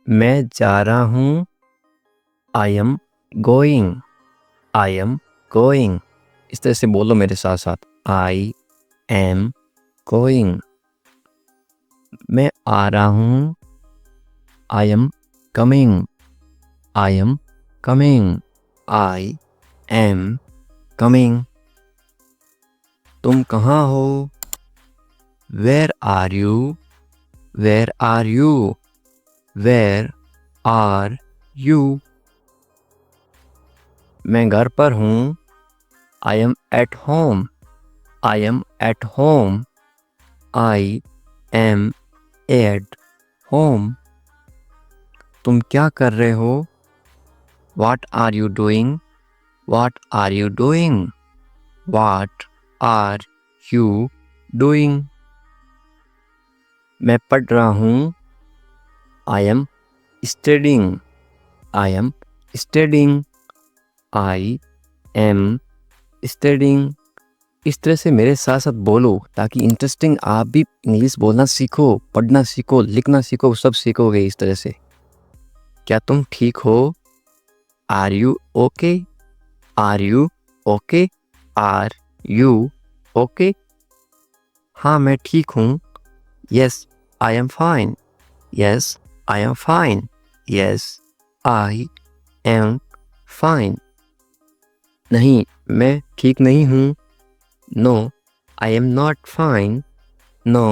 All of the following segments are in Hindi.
मैं जा रहा हूँ। I am going. I am going. इस तरह से बोलो मेरे साथ साथ। I am going. मैं आ रहा हूँ। I am coming. I am coming. I am coming. तुम कहाँ हो? Where are you? Where are you? Where are you? मैं घर पर हूँ। I am at home. I am at home. I am at home. तुम क्या कर रहे हो? What are you doing? What are you doing? What are you doing? मैं पढ़ रहा हूँ। I am studying. I am studying. I am studying. इस तरह से मेरे साथ साथ बोलो ताकि इंटरेस्टिंग आप भी इंग्लिश बोलना सीखो, पढ़ना सीखो, लिखना सीखो, सब सीखोगे इस तरह से। क्या तुम ठीक हो? Are you okay? Are you okay? Are you okay? हाँ मैं ठीक हूँ। Yes, I am fine. Yes, I am fine. Yes, I am fine. नहीं, मैं ठीक नहीं हूँ। No, I am not fine. No,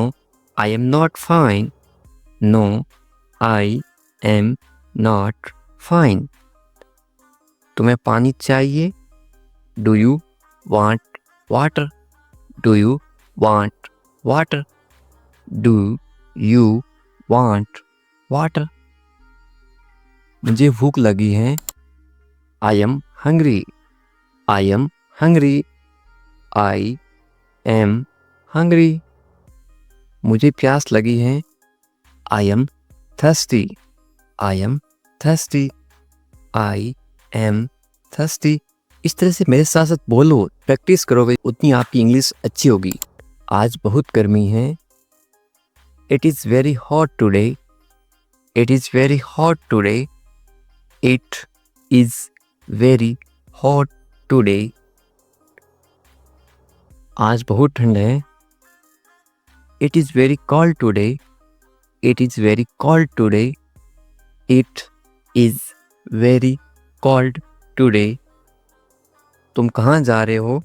I am not fine. No, I am not fine. तुम्हें पानी चाहिए? Do you want water? Do you want water? Do you want water? मुझे भूख लगी है। I am hungry. I am hungry. I am hungry. मुझे प्यास लगी है। I am thirsty. I am thirsty. I am thirsty. इस तरह से मेरे साथ साथ बोलो, प्रैक्टिस करोगे उतनी आपकी इंग्लिश अच्छी होगी। आज बहुत गर्मी है। It is very hot today. It is very hot today. It is very hot today. आज बहुत ठंड है। It is very cold today. It is very cold today. It is very cold today. तुम कहाँ जा रहे हो?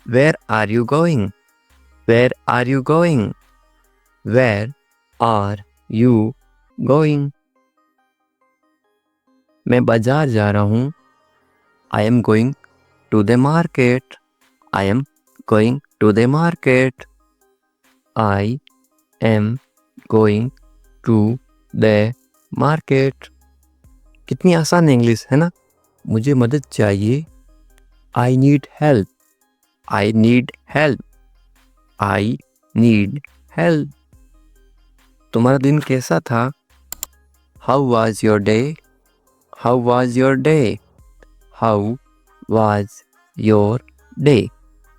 Where are you going? Where are you going? Where are you going? मैं बाजार जा रहा हूँ। I am going to the market. I am going to the market. I am going to the market. कितनी आसान इंग्लिश है ना? मुझे मदद चाहिए। I need help. I need help. I need help. तुम्हारा दिन कैसा था? How was your day? How was your day? How was your day?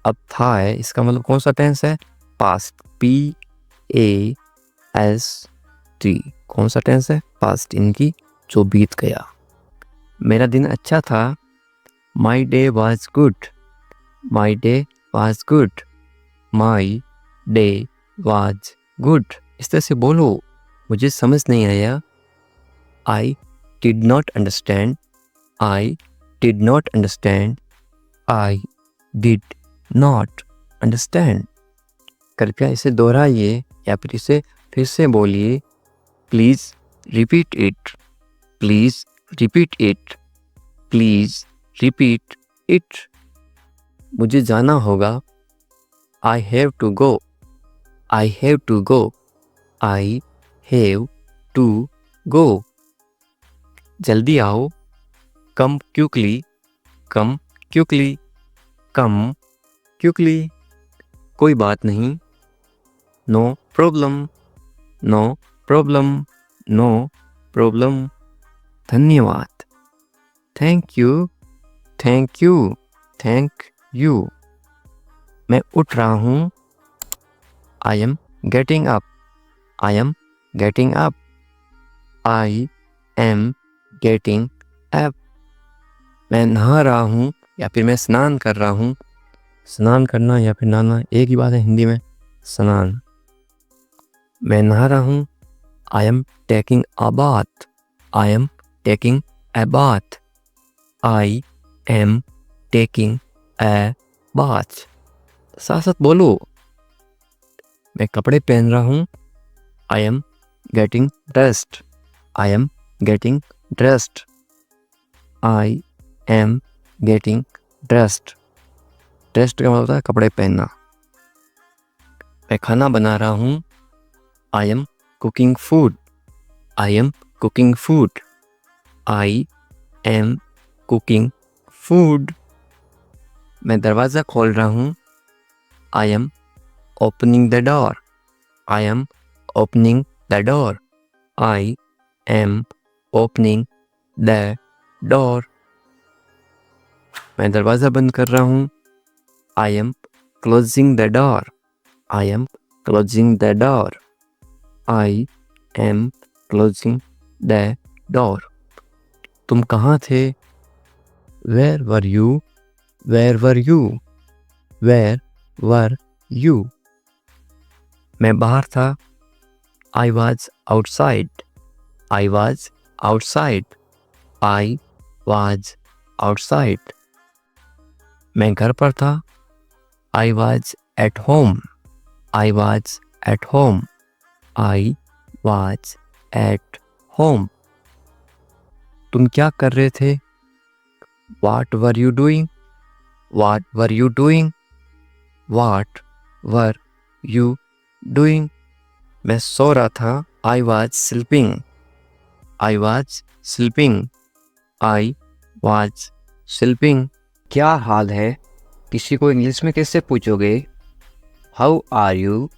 अब था है, इसका मतलब कौन सा टेंस है? Past. P A S T। कौन सा टेंस है? पास्ट, इनकी जो बीत गया। मेरा दिन अच्छा था। My day was good. My day was good. My day was good. इस तरह से बोलो। मुझे समझ नहीं आया। I did not understand. I did not understand. I did not understand. कृपया इसे दोहराइए या फिर इसे फिर से बोलिए। Please repeat it. Please repeat it. Please repeat it. मुझे जाना होगा। I have to go. I have to go. I have to go. जल्दी आओ। Come quickly. Come quickly. Come quickly. कोई बात नहीं। No problem. No problem. No problem. धन्यवाद। Thank you. Thank you. Thank you. मैं उठ रहा हूँ। I am getting up. I am getting up. I am getting up. मैं नहा रहा हूँ या फिर मैं स्नान कर रहा हूँ। स्नान करना या फिर नहाना एक ही बात है हिंदी में, स्नान। मैं नहा रहा हूँ। I am taking a bath. I am taking a bath. I am taking a bath. साथ साथ बोलो। मैं कपड़े पहन रहा हूँ। I am getting dressed. I am getting dressed. I am getting dressed. Dressed का मतलब होता है कपड़े पहनना। मैं खाना बना रहा हूँ। I am cooking food. I am cooking food. I am cooking food. मैं दरवाज़ा खोल रहा हूँ। I am opening the door. I am opening the door. I am opening the door. मैं दरवाज़ा बंद कर रहा हूँ। I am closing the door. I am closing the door. I am closing the door. तुम कहाँ थे? Where were you? Where were you? Where were you? मैं बाहर था। I was outside. I was outside. I was outside. मैं घर पर था। I was at home. I was at home. I was at home. तुम क्या कर रहे थे? What were you doing? What were you doing? What were you doing? मैं सो रहा था। I was sleeping. I was sleeping. I was sleeping. क्या हाल है? किसी को इंग्लिश में कैसे पूछोगे? How are you?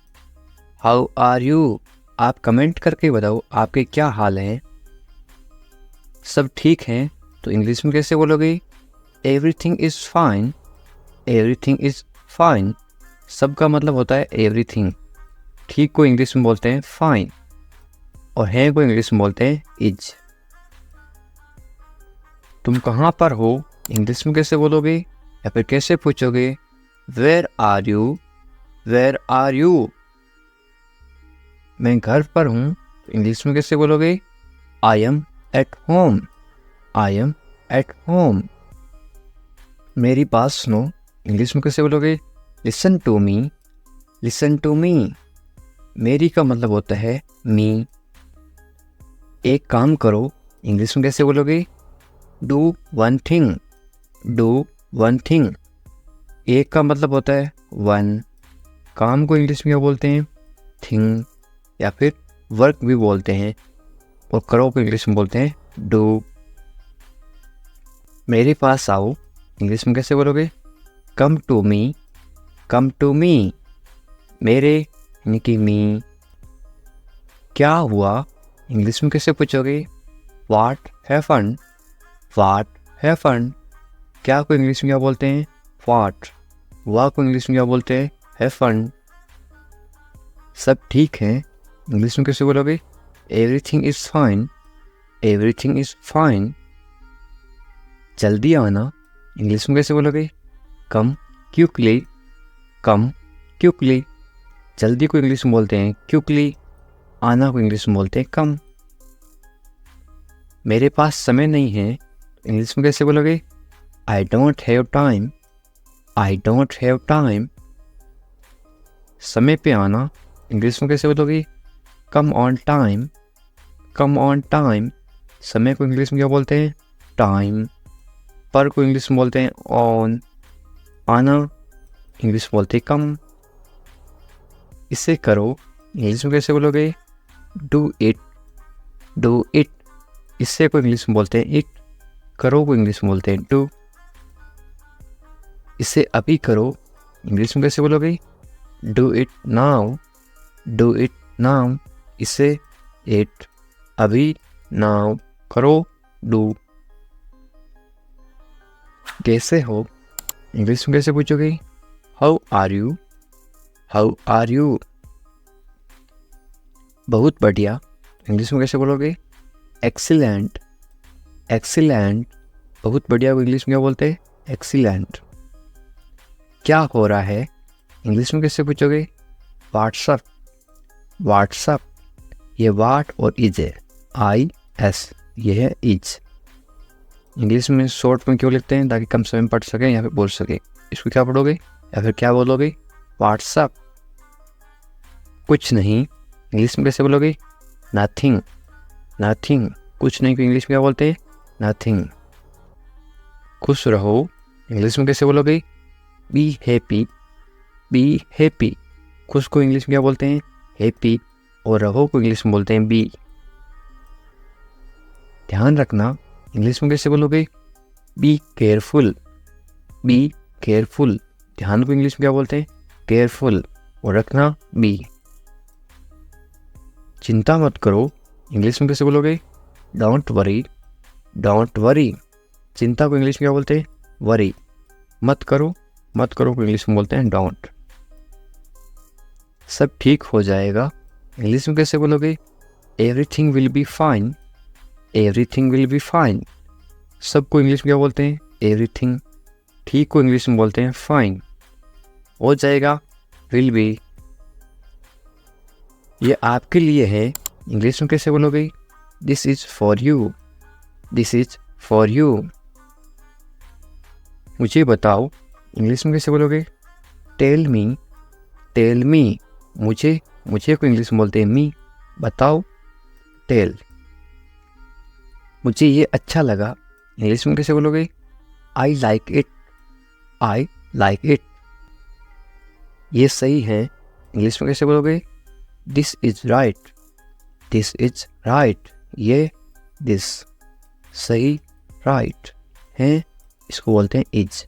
How are you? आप कमेंट करके बताओ आपके क्या हाल हैं। सब ठीक हैं तो इंग्लिश में कैसे बोलोगे? Everything is fine. Everything is fine. सब का मतलब होता है एवरीथिंग। ठीक को इंग्लिश में बोलते हैं फाइन और है को इंग्लिश में बोलते हैं इज। तुम कहाँ पर हो? इंग्लिश में कैसे बोलोगे या फिर कैसे पूछोगे? Where are you? Where are you? मैं घर पर हूँ तो इंग्लिश में कैसे बोलोगे? I am at home. I am at home. मेरी बात सुनो, इंग्लिश में कैसे बोलोगे? Listen to me. Listen to me. मेरी का मतलब होता है मी। एक काम करो, इंग्लिश में कैसे बोलोगे? Do one thing. Do one thing. एक का मतलब होता है वन। काम को इंग्लिश में क्या बोलते हैं? थिंग या फिर वर्क भी बोलते हैं। और करो को इंग्लिश में बोलते हैं डू। मेरे पास आओ, इंग्लिश में कैसे बोलोगे? Come to me. Come to me. मेरे यानी कि मी। क्या हुआ? इंग्लिश में कैसे पूछोगे? What happened. What happened. क्या को इंग्लिश में क्या बोलते हैं? व्हाट। वाह को इंग्लिश में क्या बोलते हैं? हैपेंड। सब ठीक है, इंग्लिश में कैसे बोलोगे? Everything is fine. Everything is fine. जल्दी आना, इंग्लिश में कैसे बोलोगे? कम क्विकली। कम क्विकली। जल्दी को इंग्लिश में बोलते हैं क्विकली। आना को इंग्लिश में बोलते हैं कम। मेरे पास समय नहीं है, इंग्लिश में कैसे बोलोगे? I don't have time. I don't have time. समय पे आना, इंग्लिश में कैसे बोलोगे? Come on time. Come on time. समय को इंग्लिश में क्या बोलते हैं? टाइम। पर को इंग्लिश में बोलते हैं ऑन। आना इंग्लिश में बोलते हैं कम। इसे करो, इंग्लिश में कैसे बोलोगे? Do it. Do it. इससे को इंग्लिश में बोलते हैं इट। करो को इंग्लिश में बोलते हैं डू। इसे अभी करो, इंग्लिश में कैसे बोलोगे? Do it now. Do it now. इसे इट। अभी नाउ। करो डू। कैसे हो? इंग्लिश में कैसे पूछोगे? How are you? How are you? बहुत बढ़िया, इंग्लिश में कैसे बोलोगे? एक्सीलेंट, एक्सीलेंट, बहुत बढ़िया को इंग्लिश में क्या बोलते हैं? एक्सीलेंट। क्या हो रहा है इंग्लिश में कैसे पूछोगे? What's up, what's up. ये वाट और इज है, IS, ये है इज। इंग्लिश में शॉर्ट में क्यों लिखते हैं? ताकि कम समय में पढ़ सकें या फिर बोल सकें। इसको क्या पढ़ोगे या फिर क्या बोलोगे? व्हाट्सअप। कुछ नहीं इंग्लिश में कैसे बोलोगे? Nothing, nothing. कुछ नहीं को इंग्लिश में क्या बोलते हैं? नथिंग। खुश रहो इंग्लिश में कैसे बोलोगे? Be happy, be happy. खुश को इंग्लिश में क्या बोलते हैं? हैप्पी। और रहो को इंग्लिश में बोलते हैं बी। ध्यान रखना इंग्लिश में कैसे बोलोगे? Be careful, be careful. ध्यान को इंग्लिश में क्या बोलते हैं? केयरफुल। और रखना बी। चिंता मत करो इंग्लिश में कैसे बोलोगे? Don't worry, don't worry. चिंता को इंग्लिश में क्या बोलते हैं? वरी। मत करो, मत करो को इंग्लिश में बोलते हैं डोंट। सब ठीक हो जाएगा इंग्लिश में कैसे बोलोगे? Everything will be fine, everything will be fine. सबको इंग्लिश में क्या बोलते हैं? एवरीथिंग। ठीक को इंग्लिश में बोलते हैं फाइन। हो जाएगा विल बी। ये आपके लिए है इंग्लिश में कैसे बोलोगे? This is for you, this is for you. मुझे बताओ इंग्लिश में कैसे बोलोगे? Tell me, tell me. मुझे, मुझे को इंग्लिश में बोलते हैं मी। बताओ, टेल। मुझे ये अच्छा लगा इंग्लिश में कैसे बोलोगे? I like it, I like it. ये सही है इंग्लिश में कैसे बोलोगे? This is right, this is right. ये दिस सही राइट है, इसको बोलते हैं इज।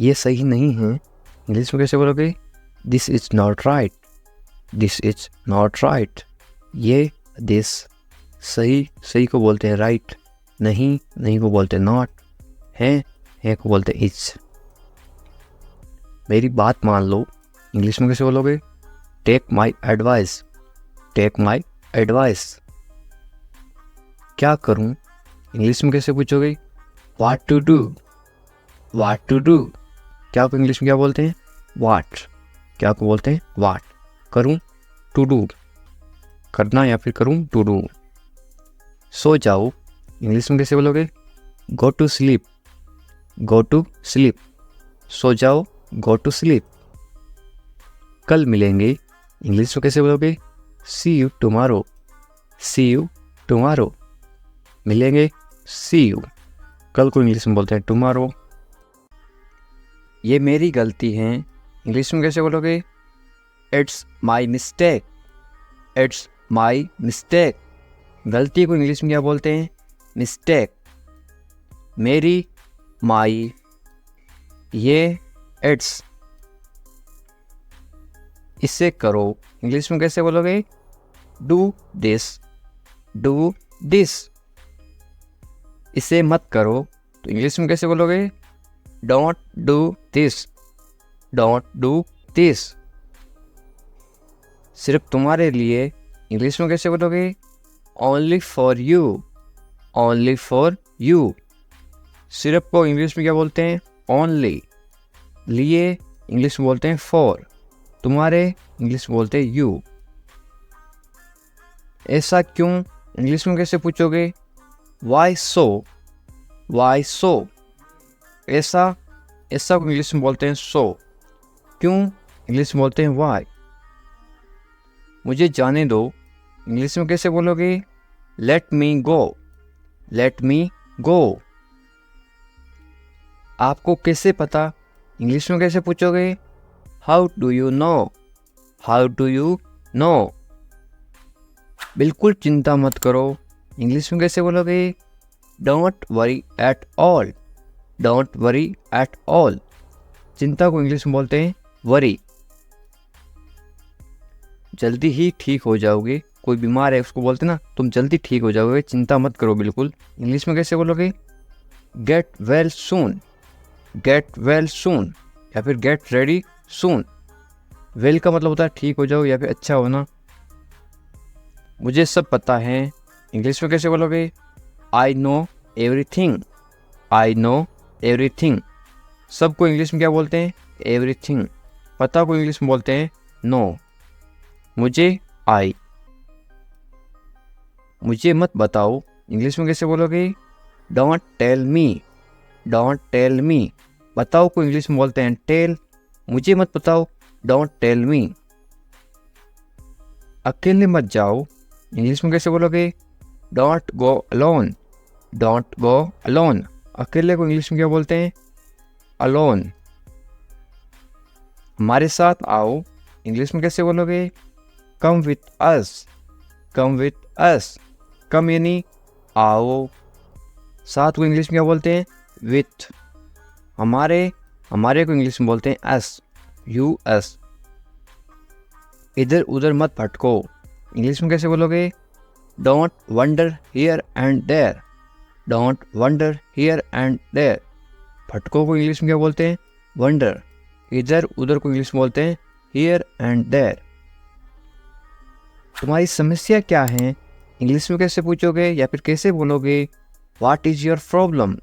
ये सही नहीं है इंग्लिश में कैसे बोलोगे? This is not right, this is not right. ये दिस सही, सही को बोलते हैं राइट। नहीं, नहीं को बोलते हैं नॉट। है को बोलते हैं इज। मेरी बात मान लो इंग्लिश में कैसे बोलोगे? Take my advice, take my advice. क्या करूं इंग्लिश में कैसे पूछोगे? What to do, what to do. क्या को इंग्लिश में क्या बोलते हैं? व्हाट। क्या को बोलते हैं? व्हाट। करूं, टू डू, करना या फिर करूं, टू डू। सो जाओ इंग्लिश में कैसे बोलोगे? Go to sleep, go to sleep. सो जाओ, गो टू स्लीप। कल मिलेंगे इंग्लिश में कैसे बोलोगे? See you tomorrow, see you tomorrow. मिलेंगे, सी यू। कल को इंग्लिश में बोलते हैं टुमारो। ये मेरी गलती है इंग्लिश में कैसे बोलोगे? It's my mistake, it's my mistake. गलती को इंग्लिश में क्या बोलते हैं? मिस्टेक। मेरी, माई। ये इट्स। इसे करो इंग्लिश में कैसे बोलोगे? Do this, do this. इसे मत करो तो इंग्लिश में कैसे बोलोगे? Don't do this, don't do this. सिर्फ तुम्हारे लिए इंग्लिश में कैसे बोलोगे? Only for you, only for you. सिर्फ को इंग्लिश में क्या बोलते हैं? ओनली। लिए इंग्लिश में बोलते हैं फॉर। तुम्हारे इंग्लिश में बोलते हैं यू। ऐसा क्यों इंग्लिश में कैसे पूछोगे? वाई सो, वाई सो। ऐसा, ऐसा को इंग्लिश में बोलते हैं सो। क्यों इंग्लिश में बोलते हैं वाई। मुझे जाने दो इंग्लिश में कैसे बोलोगे? लेट मी गो, लेट मी गो। आपको कैसे पता इंग्लिश में कैसे पूछोगे? How do you no, how do you no. बिल्कुल चिंता मत करो इंग्लिश में कैसे बोलोगे? Don't worry at all, don't worry at all. चिंता को इंग्लिश में बोलते हैं वरी। जल्दी ही ठीक हो जाओगे। कोई बीमार है उसको बोलते ना तुम जल्दी ठीक हो जाओगे, चिंता मत करो बिल्कुल। इंग्लिश में कैसे बोलोगे? Get well soon, get well soon या फिर गेट रेडी सून। वेल का मतलब होता है ठीक हो जाओ या फिर अच्छा होना। मुझे सब पता है इंग्लिश में कैसे बोलोगे? I know everything, I know everything. सबको इंग्लिश में क्या बोलते हैं? एवरीथिंग। पता को इंग्लिश में बोलते हैं नो। मुझे आई। मुझे मत बताओ, इंग्लिश में कैसे बोलोगे? Don't tell me, don't tell me. बताओ को इंग्लिश में बोलते हैं टेल। मुझे मत बताओ, डोंट टेल मी। अकेले मत जाओ, इंग्लिश में कैसे बोलोगे? Don't go alone, don't go alone. अकेले को इंग्लिश में क्या बोलते हैं? अलोन। हमारे साथ आओ, इंग्लिश में कैसे बोलोगे? Come with us, come with us. कम यानी आओ, साथ को इंग्लिश में क्या बोलते हैं? विथ। हमारे को इंग्लिश में बोलते हैं अस, यू अस। इधर उधर मत भटको, इंग्लिश में कैसे बोलोगे? Don't wonder here and there, don't wonder here and there. भटको को इंग्लिश में क्या बोलते हैं? वंडर। इधर उधर को इंग्लिश में बोलते हैं हियर एंड देयर। तुम्हारी समस्या क्या है, इंग्लिश में कैसे पूछोगे या फिर कैसे बोलोगे? What is your problem,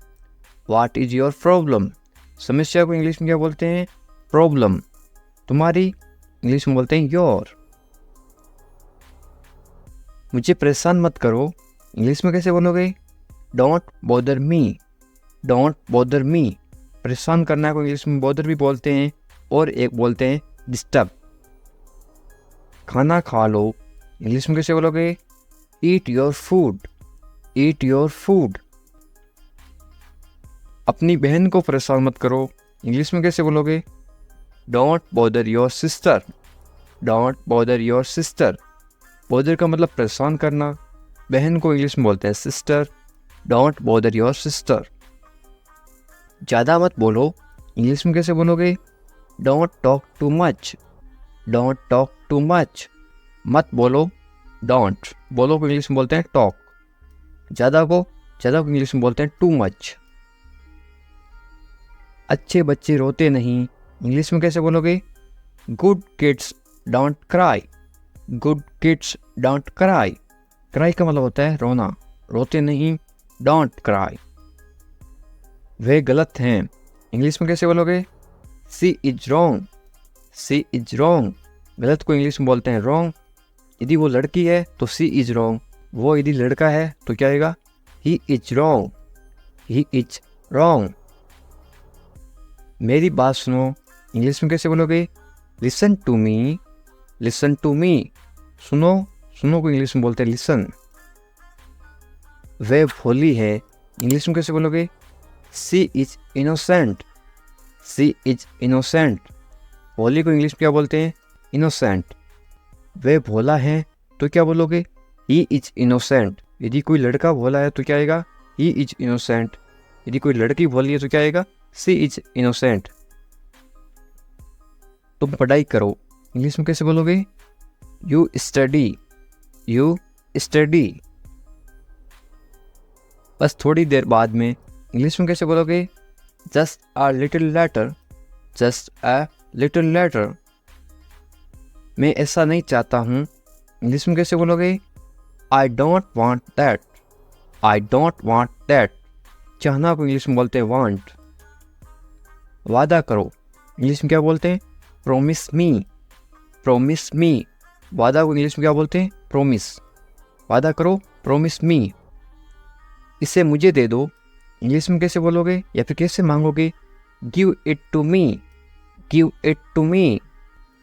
what is your problem. समस्या को इंग्लिश में क्या बोलते हैं? प्रॉब्लम। तुम्हारी इंग्लिश में बोलते हैं योर। मुझे परेशान मत करो, इंग्लिश में कैसे बोलोगे? Don't bother me, don't bother me. परेशान करना को इंग्लिश में बॉदर भी बोलते हैं और एक बोलते हैं डिस्टर्ब। खाना खा लो, इंग्लिश में कैसे बोलोगे? Eat your food, eat your food. अपनी बहन को परेशान मत करो, इंग्लिश में कैसे बोलोगे? Don't bother your sister, don't bother your sister. Bother का मतलब परेशान करना। बहन को इंग्लिश में बोलते हैं sister, don't bother your sister. ज़्यादा मत बोलो, इंग्लिश में कैसे बोलोगे? Don't talk too much, don't talk too much. मत बोलो, डोंट। बोलो को इंग्लिश में बोलते हैं टॉक। ज़्यादा को इंग्लिश में बोलते हैं टू मच। अच्छे बच्चे रोते नहीं, इंग्लिश में कैसे बोलोगे? Good kids don't cry, good kids don't cry. Cry का मतलब होता है रोना, रोते नहीं, डोंट क्राई। वे गलत हैं, इंग्लिश में कैसे बोलोगे? She is wrong, she is wrong. गलत को इंग्लिश में बोलते हैं रॉन्ग। यदि वो लड़की है तो सी इज रॉन्ग, वो यदि लड़का है तो क्या आएगा? He is wrong, he is wrong. मेरी बात सुनो, इंग्लिश में कैसे बोलोगे? Listen to me, listen to me. सुनो, सुनो को इंग्लिश में बोलते हैं लिसन। वे भोली है, इंग्लिश में कैसे बोलोगे? She is innocent, she is innocent. भोली को इंग्लिश में क्या बोलते हैं? इनोसेंट। वे भोला है तो क्या बोलोगे? He is innocent. यदि कोई लड़का भोला है तो क्या आएगा? He is innocent. यदि कोई लड़की भोली है तो क्या आएगा? सी इज इनोसेंट। तुम पढ़ाई करो, इंग्लिश में कैसे बोलोगे? You study, you study. बस थोड़ी देर बाद में, इंग्लिश में कैसे बोलोगे? Just a little letter, just a little letter. मैं ऐसा नहीं चाहता हूँ, इंग्लिश में कैसे बोलोगे? I don't want that, I don't want that. चाहना को इंग्लिश में बोलते हैं वांट। वादा करो, इंग्लिश में क्या बोलते हैं? प्रोमिस मी, प्रोमिस मी। वादा को इंग्लिश में क्या बोलते हैं? प्रोमिस। वादा करो, प्रोमिस मी। इसे मुझे दे दो, इंग्लिश में कैसे बोलोगे या फिर कैसे मांगोगे? Give it to me, give it to me.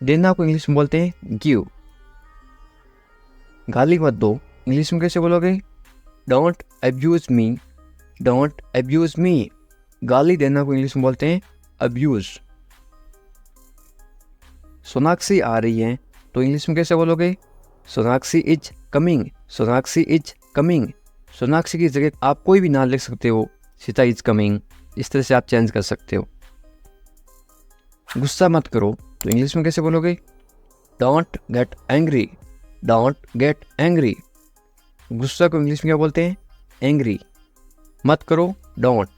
देना को इंग्लिश में बोलते हैं गिव। गाली मत दो, इंग्लिश में कैसे बोलोगे? Don't abuse me, don't abuse me. गाली देना को इंग्लिश में बोलते हैं अब्यूज। सोनाक्षी आ रही है तो इंग्लिश में कैसे बोलोगे? Sonakshi is coming, Sonakshi is coming. Sonakshi की जगह आप कोई भी नाम लिख सकते हो, सीता इज कमिंग, इस तरह से आप चेंज कर सकते हो। गुस्सा मत करो तो इंग्लिश में कैसे बोलोगे? Don't get angry, don't get angry. गुस्सा को इंग्लिश में क्या बोलते हैं? एंग्री। मत करो, डोंट।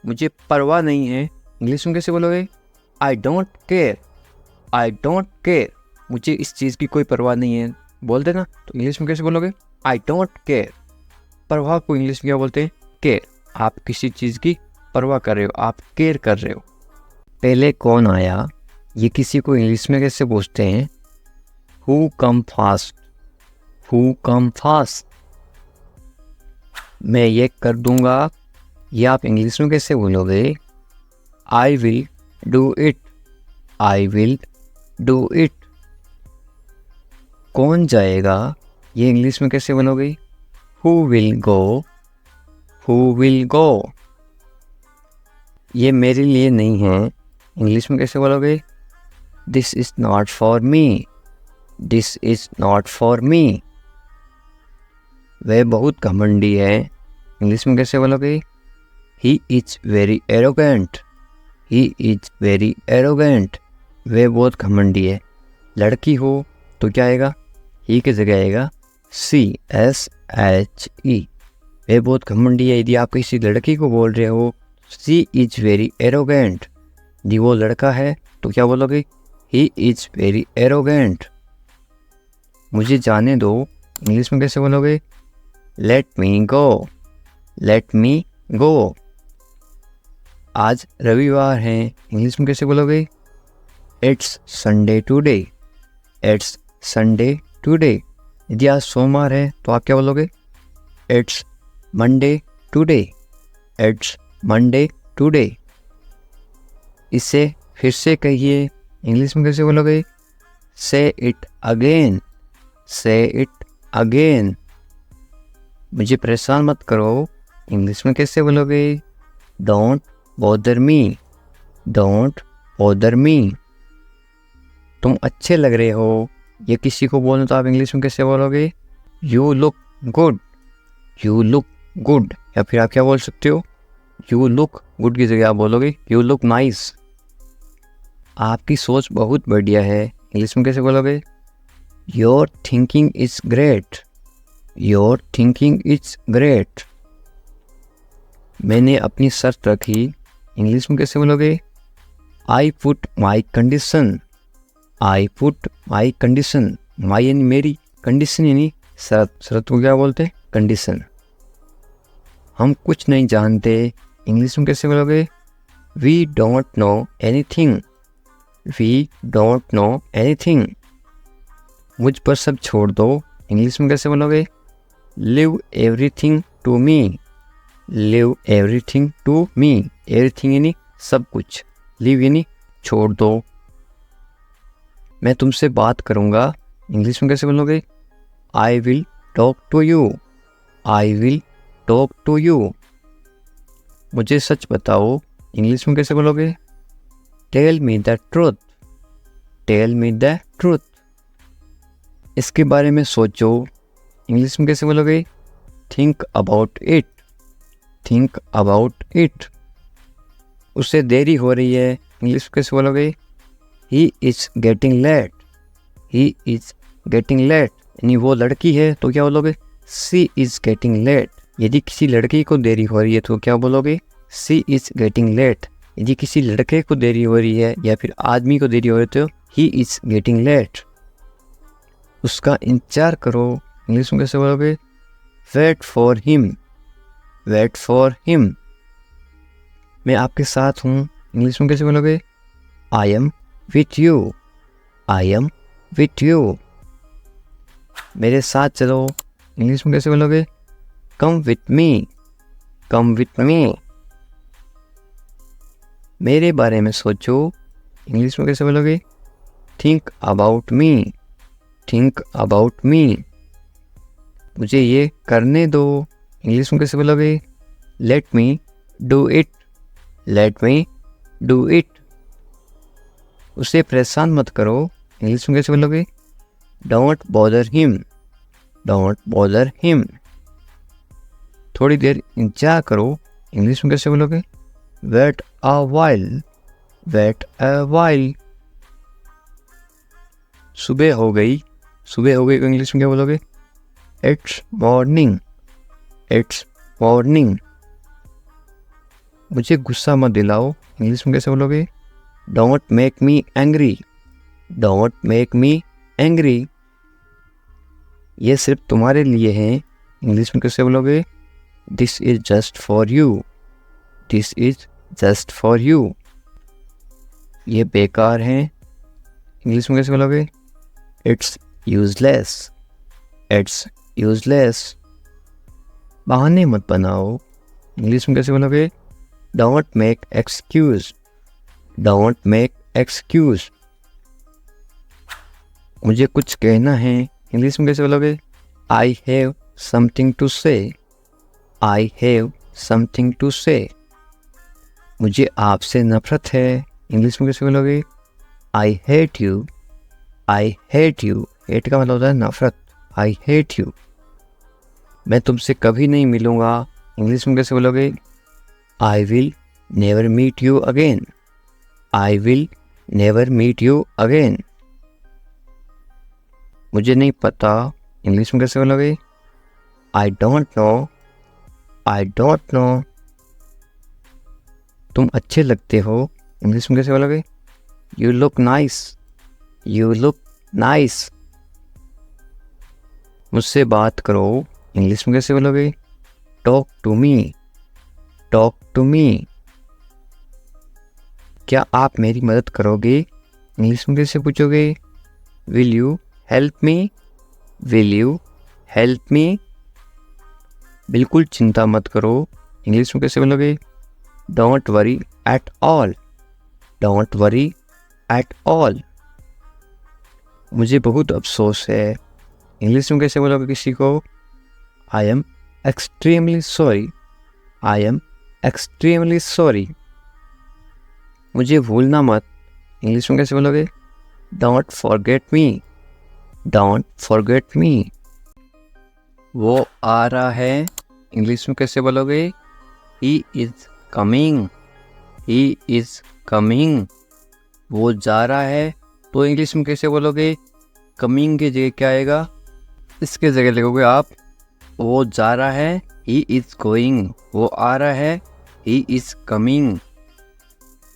मुझे परवाह नहीं है, इंग्लिश में कैसे बोलोगे? I don't care, I don't care. मुझे इस चीज़ की कोई परवाह नहीं है, बोलते ना, तो इंग्लिश में कैसे बोलोगे? I don't care. परवाह को इंग्लिश में क्या बोलते हैं? केयर। आप किसी चीज़ की परवाह कर रहे हो, आप केयर कर रहे हो। पहले कौन आया, ये किसी को इंग्लिश में कैसे पूछते हैं? Who come fast, who come fast. मैं ये कर दूंगा, ये आप इंग्लिश में कैसे बोलोगे? I will do it, I will do it. कौन जाएगा, ये इंग्लिश में कैसे बोलोगे? Who will go, who will go. ये मेरे लिए नहीं है, इंग्लिश में कैसे बोलोगे? This is not for me, this is not for me. वह बहुत घमंडी है, इंग्लिश में कैसे बोलोगे? He is very arrogant, he is very arrogant. वह बहुत घमंडी है। लड़की हो तो क्या आएगा? ही की जगह आएगा CSHE। वह बहुत घमंडी है। यदि आप किसी लड़की को बोल रहे हो शी इज वेरी एरोगेंट, यदि वो लड़का है तो क्या बोलोगे? He is very arrogant. मुझे जाने दो, इंग्लिश में कैसे बोलोगे? लेट मी गो, लेट मी गो। आज रविवार है, इंग्लिश में कैसे बोलोगे? It's Sunday today, it's Sunday today. यदि आज सोमवार है तो आप क्या बोलोगे? It's Monday today, it's Monday today. इसे फिर से कहिए, इंग्लिश में कैसे बोलोगे? से इट अगेन, से इट अगेन। मुझे परेशान मत करो, इंग्लिश में कैसे बोलोगे? Don't bother me, don't bother me. तुम अच्छे लग रहे हो, ये किसी को बोलना तो आप इंग्लिश में कैसे बोलोगे? You look good, you look good. या फिर आप क्या बोल सकते हो? यू लुक गुड की जगह आप बोलोगे यू लुक नाइस। आपकी सोच बहुत बढ़िया है, इंग्लिश में कैसे बोलोगे? Your thinking is great, your thinking is great. मैंने अपनी शर्त रखी, इंग्लिश में कैसे बोलोगे? I put my condition, I put my condition. My यानी मेरी, कंडीशन यानी शर्त। शर्त को क्या बोलते हैं? कंडीशन। हम कुछ नहीं जानते, इंग्लिश में कैसे बोलोगे? We don't know anything, we don't know anything. मुझ पर सब छोड़ दो, इंग्लिश में कैसे बोलोगे? Leave everything to me, leave everything to me. Everything यानी सब कुछ, लिव यानी छोड़ दो। मैं तुमसे बात करूँगा, इंग्लिश में कैसे बोलोगे? I will talk to you, I will talk to you. मुझे सच बताओ, इंग्लिश में कैसे बोलोगे? Tell me the truth, tell me the truth. इसके बारे में सोचो, इंग्लिश में कैसे बोलोगे? Think about it, think about it. उससे देरी हो रही है, इंग्लिश में कैसे बोलोगे? He is getting late, he is getting late. यानी वो लड़की है तो क्या बोलोगे? She is getting late. यदि किसी लड़की को देरी हो रही है तो क्या बोलोगे? She is getting late. यदि किसी लड़के को देरी हो रही है या फिर आदमी को देरी हो रही है तो ही इज गेटिंग लेट। उसका इंतजार करो, इंग्लिश में कैसे बोलोगे? Wait for him, wait for him. मैं आपके साथ हूँ, इंग्लिश में कैसे बोलोगे? I am with you, I am with you. मेरे साथ चलो, इंग्लिश में कैसे बोलोगे? Come with me, come with me. मेरे बारे में सोचो, इंग्लिश में कैसे बोलोगे? Think about me, think about me. मुझे ये करने दो, इंग्लिश में कैसे बोलोगे? Let me do it, let me do it. उसे परेशान मत करो, इंग्लिश में कैसे बोलोगे? Don't bother him, don't bother him. थोड़ी देर इंतजार करो, इंग्लिश में कैसे बोलोगे? Wait a while, wait a while. सुबह हो गई, सुबह हो गई को इंग्लिश में क्या बोलोगे? It's morning, it's morning. मुझे गुस्सा मत दिलाओ, इंग्लिश में कैसे बोलोगे? Don't make me angry, don't make me angry. ये सिर्फ तुम्हारे लिए है, इंग्लिश में कैसे बोलोगे? This is just for you, this is just for you. ये बेकार है, इंग्लिश में कैसे बोलोगे? It's useless, it's useless. बहाने मत बनाओ, इंग्लिश में कैसे बोलोगे? Don't make excuse, don't make excuse. मुझे कुछ कहना है, इंग्लिश में कैसे बोलोगे? आई हैव समथिंग टू से, आई हैव समथिंग टू से। मुझे आपसे नफरत है, इंग्लिश में कैसे बोलोगे? I hate you, I hate you. Hate का मतलब होता है नफरत, आई हेट यू। मैं तुमसे कभी नहीं मिलूँगा, इंग्लिश में कैसे बोलोगे? I will never meet you again, I will never meet you again. मुझे नहीं पता, इंग्लिश में कैसे बोलोगे? I don't know, I don't know. तुम अच्छे लगते हो, इंग्लिश में कैसे बोलोगे? You look nice, you look nice. मुझसे बात करो, इंग्लिश में कैसे बोलोगे? Talk to me, talk to me. क्या आप मेरी मदद करोगे, इंग्लिश में कैसे पूछोगे? Will you help me, will you help मी। बिल्कुल चिंता मत करो, इंग्लिश में कैसे बोलोगे? Don't worry at all, don't worry at all. मुझे बहुत अफसोस है, इंग्लिश में कैसे बोलोगे किसी को? I am extremely sorry, I am extremely sorry. मुझे भूलना मत, इंग्लिश में कैसे बोलोगे? Don't forget me, don't forget me. वो आ रहा है, इंग्लिश में कैसे बोलोगे? He is coming, he is coming. वो जा रहा है, तो इंग्लिश में कैसे बोलोगे? कमिंग की जगह क्या आएगा? इसके जगह लिखोगे आप वो जा रहा है, ही इज गोइंग। वो आ रहा है, ही इज कमिंग।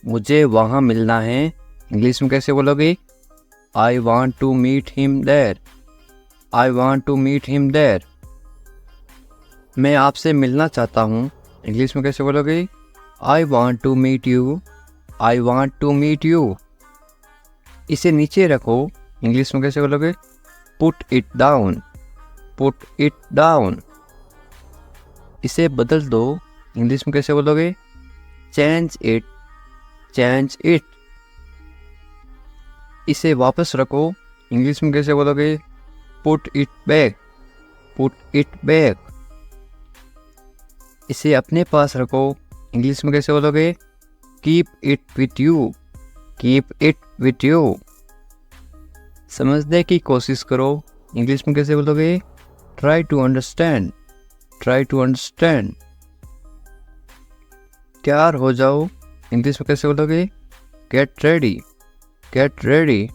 मुझे वहाँ मिलना है, इंग्लिश में कैसे बोलोगे? I want to meet him there, I want to meet him there. मैं आपसे मिलना चाहता हूँ, इंग्लिश में कैसे बोलोगे? I want to meet you, I want to meet you. इसे नीचे रखो, इंग्लिश में कैसे बोलोगे? Put it down, put it down. इसे बदल दो, इंग्लिश में कैसे बोलोगे? Change it, change it. इसे वापस रखो, इंग्लिश में कैसे बोलोगे? Put it back, put it back. इसे अपने पास रखो, इंग्लिश में कैसे बोलोगे? Keep it with you, keep it with you. समझने की कोशिश करो, इंग्लिश में कैसे बोलोगे? Try to understand, try to understand. तैयार हो जाओ, इंग्लिश में कैसे बोलोगे? Get ready, get ready.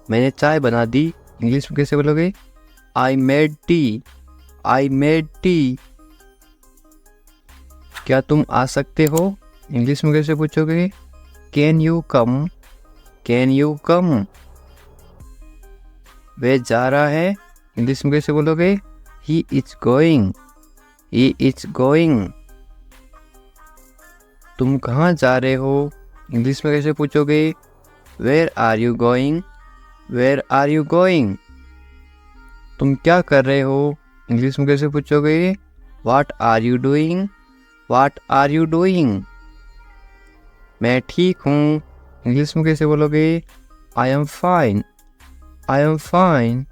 मैंने चाय बना दी, इंग्लिश में कैसे बोलोगे? I made tea, I made tea. क्या तुम आ सकते हो, इंग्लिश में कैसे पूछोगे? Can you come, can you come. वह जा रहा है, इंग्लिश में कैसे बोलोगे? He is going, he is going. तुम कहाँ जा रहे हो, इंग्लिश में कैसे पूछोगे? Where are you going, where are you going. तुम क्या कर रहे हो, इंग्लिश में कैसे पूछोगे? What are you doing, what are you doing. मैं ठीक हूँ, इंग्लिश में कैसे बोलोगे? I am fine, I am fine.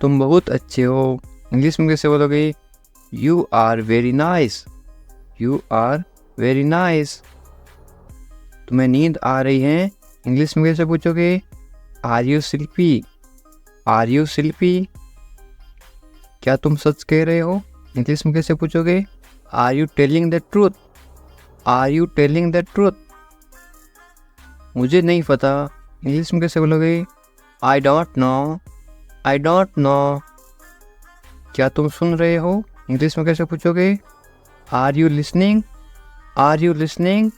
तुम बहुत अच्छे हो, इंग्लिश में कैसे बोलोगे? You are very nice, you are very nice. तुम्हें नींद आ रही है, इंग्लिश में कैसे पूछोगे? Are you sleepy, are you sleepy. क्या तुम सच कह रहे हो, इंग्लिश में कैसे पूछोगे? Are you telling the truth, are you telling the truth. मुझे नहीं पता, इंग्लिश में कैसे बोलोगे? I don't know, I don't know. क्या तुम सुन रहे हो, इंग्लिश में कैसे पूछोगे? Are you listening, are you listening.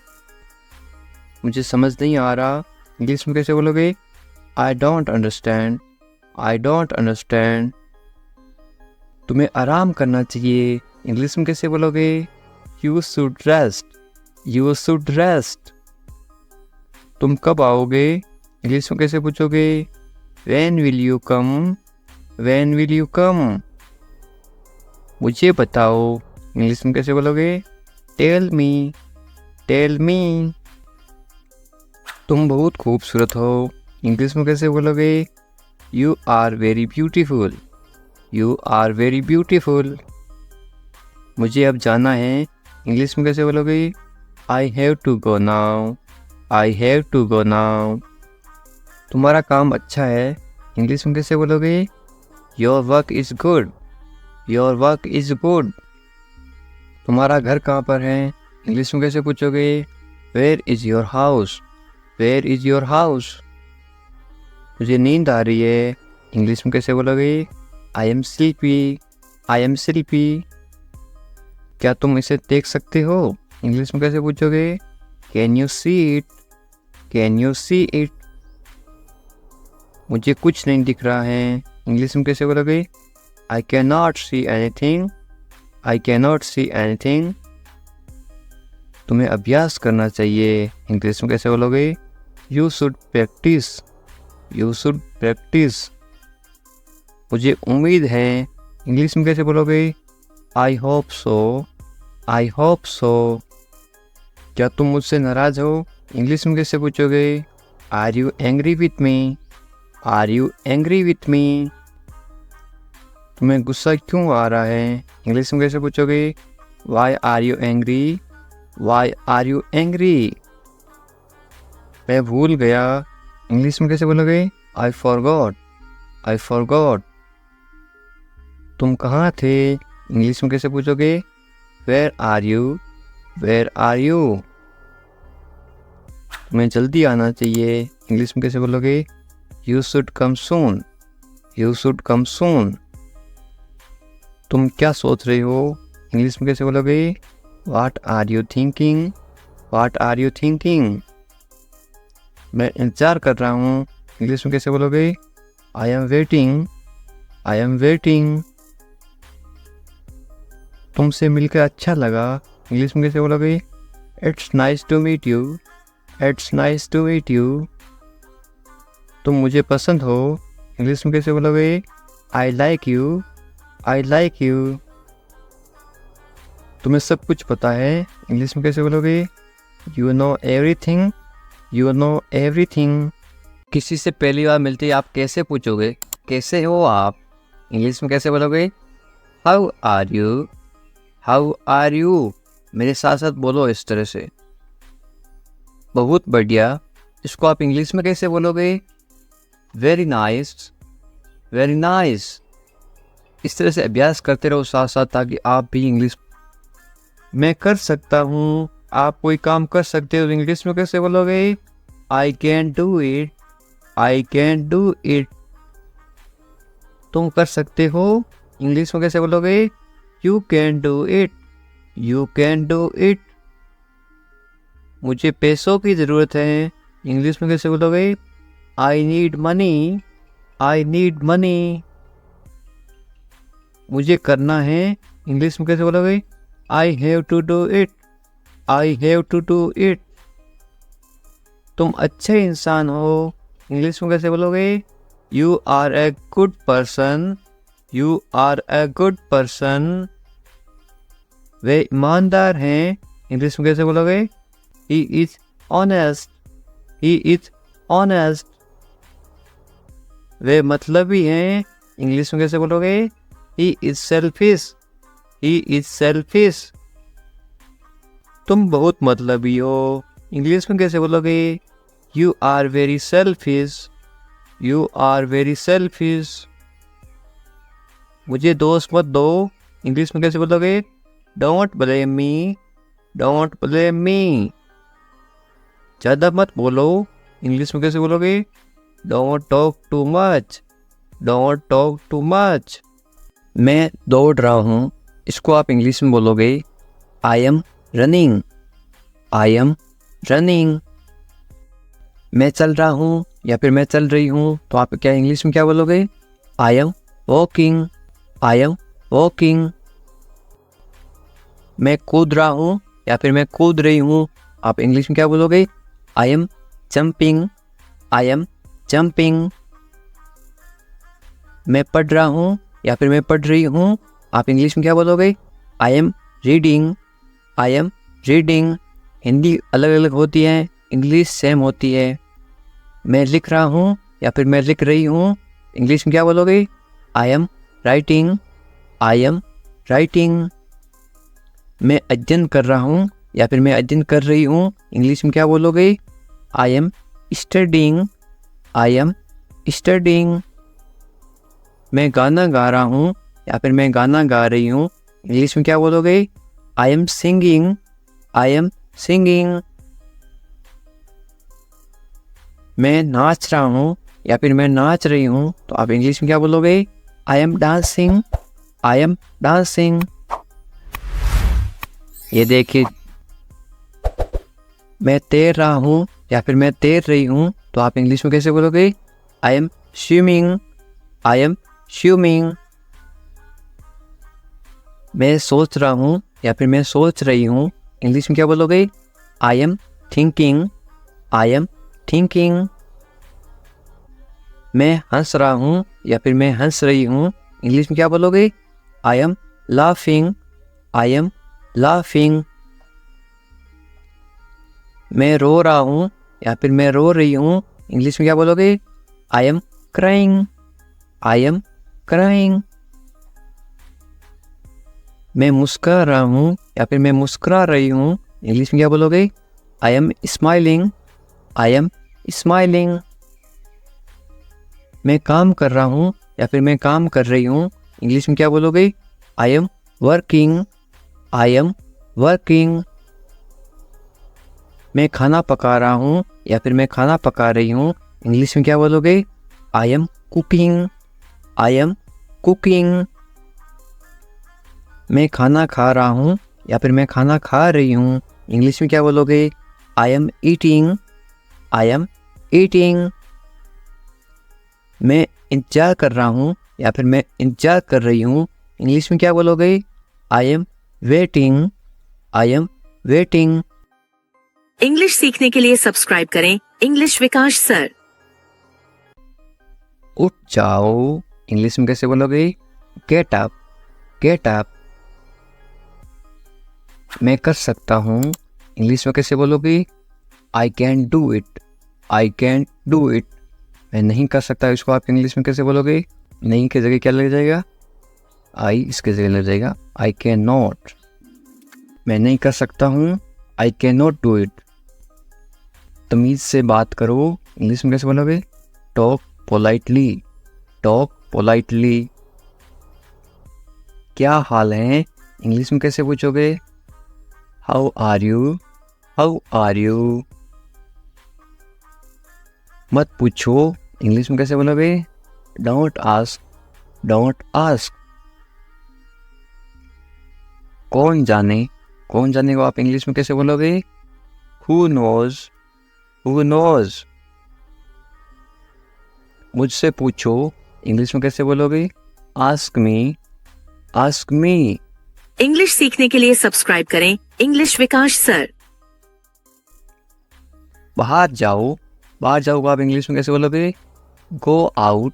मुझे समझ नहीं आ रहा, इंग्लिश में कैसे बोलोगे? I don't understand, I don't understand. तुम्हें आराम करना चाहिए, इंग्लिश में कैसे बोलोगे? You should rest, you should rest. तुम कब आओगे? इंग्लिश में कैसे पूछोगे? When will you come, when will you come. मुझे बताओ, इंग्लिश में कैसे बोलोगे? Tell me, tell me. तुम बहुत खूबसूरत हो, इंग्लिश में कैसे बोलोगे? You are very beautiful, you are very beautiful. मुझे अब जाना है, इंग्लिश में कैसे बोलोगे? I have to go now, I have to go now. तुम्हारा काम अच्छा है, इंग्लिश में कैसे बोलोगे? Your work is good, your work is good. तुम्हारा घर कहाँ पर है, इंग्लिश में कैसे पूछोगे? Where is your house, where is your house. मुझे नींद आ रही है, इंग्लिश में कैसे बोलोगे? I am sleepy, I am sleepy. क्या तुम इसे देख सकते हो, इंग्लिश में कैसे पूछोगे? Can you see it, can you see it. मुझे कुछ नहीं दिख रहा है, इंग्लिश में कैसे बोलोगे? I can not see anything, I can not any anything. तुम्हें अभ्यास करना चाहिए, इंग्लिश में कैसे बोलोगे? You should practise, you should practise. मुझे उम्मीद है, इंग्लिश में कैसे बोलोगे? I hope so, I hope so. क्या तुम मुझसे नाराज़ हो, इंग्लिश में कैसे पूछोगे? Are you angry with me, are you angry with me. तुम्हें गुस्सा क्यों आ रहा है, इंग्लिश में कैसे पूछोगे? Why are you angry, why are you angry. मैं भूल गया, इंग्लिश में कैसे बोलोगे? I forgot, I forgot. तुम कहाँ थे, इंग्लिश में कैसे पूछोगे? Where are you, where are you. तुम्हें जल्दी आना चाहिए, इंग्लिश में कैसे बोलोगे? You should come soon, you should come soon. तुम क्या सोच रहे हो, इंग्लिश में कैसे बोलोगे? What are you thinking, what are you thinking. मैं इंतज़ार कर रहा हूँ, इंग्लिश में कैसे बोलोगे? I am waiting, I am waiting. तुमसे मिलकर अच्छा लगा, इंग्लिश में कैसे बोलोगे? It's nice to meet you, it's nice to meet you. तुम मुझे पसंद हो, इंग्लिश में कैसे बोलोगे? I like you, I like you. तुम्हें सब कुछ पता है, इंग्लिश में कैसे बोलोगे? You know everything, you know everything. किसी से पहली बार मिलते ही आप कैसे पूछोगे? कैसे हो आप, इंग्लिश में कैसे बोलोगे? How are you, how are you. मेरे साथ साथ बोलो इस तरह से। बहुत बढ़िया। इसको आप इंग्लिश में कैसे बोलोगे? Very nice, very nice. इस तरह से अभ्यास करते रहो साथ साथ, ताकि आप भी इंग्लिश। मैं कर सकता हूँ, आप कोई काम कर सकते हो, इंग्लिश में कैसे बोलोगे? I can do it, I can do it. तुम कर सकते हो, इंग्लिश में कैसे बोलोगे? You can do it, you can do it. मुझे पैसों की ज़रूरत है, इंग्लिश में कैसे बोलोगे? I need money, I need money. मुझे करना है, इंग्लिश में कैसे बोलोगे? I have to do it, I have to do it. तुम अच्छे इंसान हो, इंग्लिश में कैसे बोलोगे? You are a good person, you are a good person. वे ईमानदार हैं, इंग्लिश में कैसे बोलोगे? He is honest, he is honest. वे मतलबी हैं, इंग्लिश में कैसे बोलोगे? He is selfish, he is selfish. तुम बहुत मतलबी हो, इंग्लिश में कैसे बोलोगे? You are very selfish, you are very selfish. मुझे दोस्त मत दो, इंग्लिश में कैसे बोलोगे? Don't blame me, don't blame me. ज़्यादा मत बोलो, इंग्लिश में कैसे बोलोगे? Don't talk too much, don't talk too much. मैं दौड़ रहा हूँ, इसको आप इंग्लिश में बोलोगे? I am running, I am running. मैं चल रहा हूँ या फिर मैं चल रही हूँ, तो आप क्या इंग्लिश में क्या बोलोगे? I am walking. I am walking. मैं कूद रहा हूँ या फिर मैं कूद रही हूँ, आप इंग्लिश में क्या बोलोगे? I am jumping. I am jumping. मैं पढ़ रहा हूँ या फिर मैं पढ़ रही हूँ, आप इंग्लिश में क्या बोलोगे? I am reading. I am reading. Hindi अलग अलग होती है, इंग्लिश सेम होती है। मैं लिख रहा हूँ या फिर मैं लिख रही हूँ, इंग्लिश में क्या बोलोगे? I am writing. I am writing. मैं अध्ययन कर रहा हूँ या फिर मैं अध्ययन कर रही हूँ, इंग्लिश में क्या बोलोगे? I am studying. I am studying. मैं गाना गा रहा हूँ या फिर मैं गाना गा रही हूँ, इंग्लिश में क्या बोलोगे? I am singing. I am singing. मैं नाच रहा हूँ या फिर मैं नाच रही हूँ, तो आप इंग्लिश में क्या बोलोगे? I am dancing. I am dancing. ये देखिए, मैं तैर रहा हूँ या फिर मैं तैर रही हूँ, तो आप इंग्लिश में कैसे बोलोगे? I am swimming. I am swimming. मैं सोच रहा हूँ या फिर मैं सोच रही हूँ, इंग्लिश में क्या बोलोगे? I am thinking. I am thinking. मैं हंस रहा हूँ या फिर मैं हंस रही हूँ, इंग्लिश में क्या बोलोगे? I am laughing. I am laughing. मैं रो रहा हूँ या फिर मैं रो रही हूँ, इंग्लिश में क्या बोलोगे? I am crying. I am crying. मैं मुस्कुरा रहा हूँ या फिर मैं मुस्कुरा रही हूँ, इंग्लिश में क्या बोलोगे? I am smiling. I am smiling. मैं काम कर रहा हूँ या फिर मैं काम कर रही हूँ, इंग्लिश में क्या बोलोगे? I am working. I am working. मैं खाना पका रहा हूँ या फिर मैं खाना पका रही हूँ, इंग्लिश में क्या बोलोगे? I am cooking. I am cooking. मैं खाना खा रहा हूँ या फिर मैं खाना खा रही हूँ, इंग्लिश में क्या बोलोगे? I am eating. I am eating. मैं इंतजार कर रहा हूँ या फिर मैं इंतजार कर रही हूँ, इंग्लिश में क्या बोलोगे? I am waiting. I am waiting. English सीखने के लिए सब्सक्राइब करें इंग्लिश विकास सर। उठ जाओ, इंग्लिश में कैसे बोलोगे? Get up. Get up. मैं कर सकता हूँ, इंग्लिश में कैसे बोलोगे? I can do it. I can do it. मैं नहीं कर सकता, इसको आप इंग्लिश में कैसे बोलोगे? नहीं की जगह क्या लग जाएगा? आई इसके जगह लग जाएगा आई कैन नॉट. मैं नहीं कर सकता हूँ, I can not do it. तमीज़ से बात करो, इंग्लिश में कैसे बोलोगे? Talk politely. Talk politely. क्या हाल है, इंग्लिश में कैसे पूछोगे? How are you. How are you. मत पूछो, इंग्लिश में कैसे बोलोगे? Don't ask. Don't ask. कौन जाने. कौन जाने को आप इंग्लिश में कैसे बोलोगे? Who knows. Who knows. मुझसे पूछो, इंग्लिश में कैसे बोलोगे? Ask me. Ask me. English सीखने के लिए सब्सक्राइब करें इंग्लिश विकास सर। बाहर जाओ. बाहर जाओ को आप इंग्लिश में कैसे बोलोगे? Go out.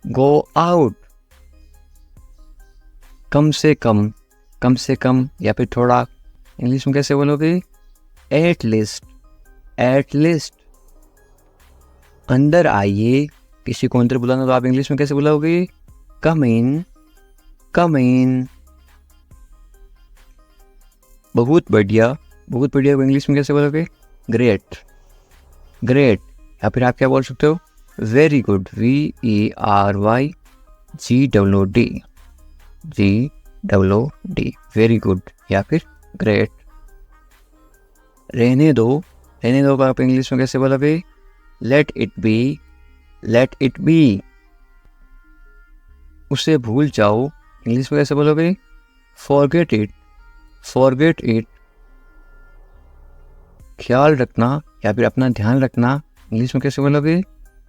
Go out. कम से कम. कम से कम या फिर थोड़ा, इंग्लिश में कैसे बोलोगे? At least. At least. अंदर आइए, किसी को अंदर बुलाना तो आप इंग्लिश में कैसे बुलाओगे? कम इन. कम इन. बहुत बढ़िया. बहुत बढ़िया को इंग्लिश में कैसे बोलोगे? ग्रेट. ग्रेट. या फिर आप क्या बोल सकते हो? Very good. VERYGWD. GWD. Very good या फिर ग्रेट. रहने दो. रहने दो को आप इंग्लिश में कैसे बोलोगे? Let it be. Let it be. उसे भूल जाओ, इंग्लिश में कैसे बोलोगे? Forget it. Forget it. ख्याल रखना या फिर अपना ध्यान रखना, इंग्लिश में कैसे बोलोगे?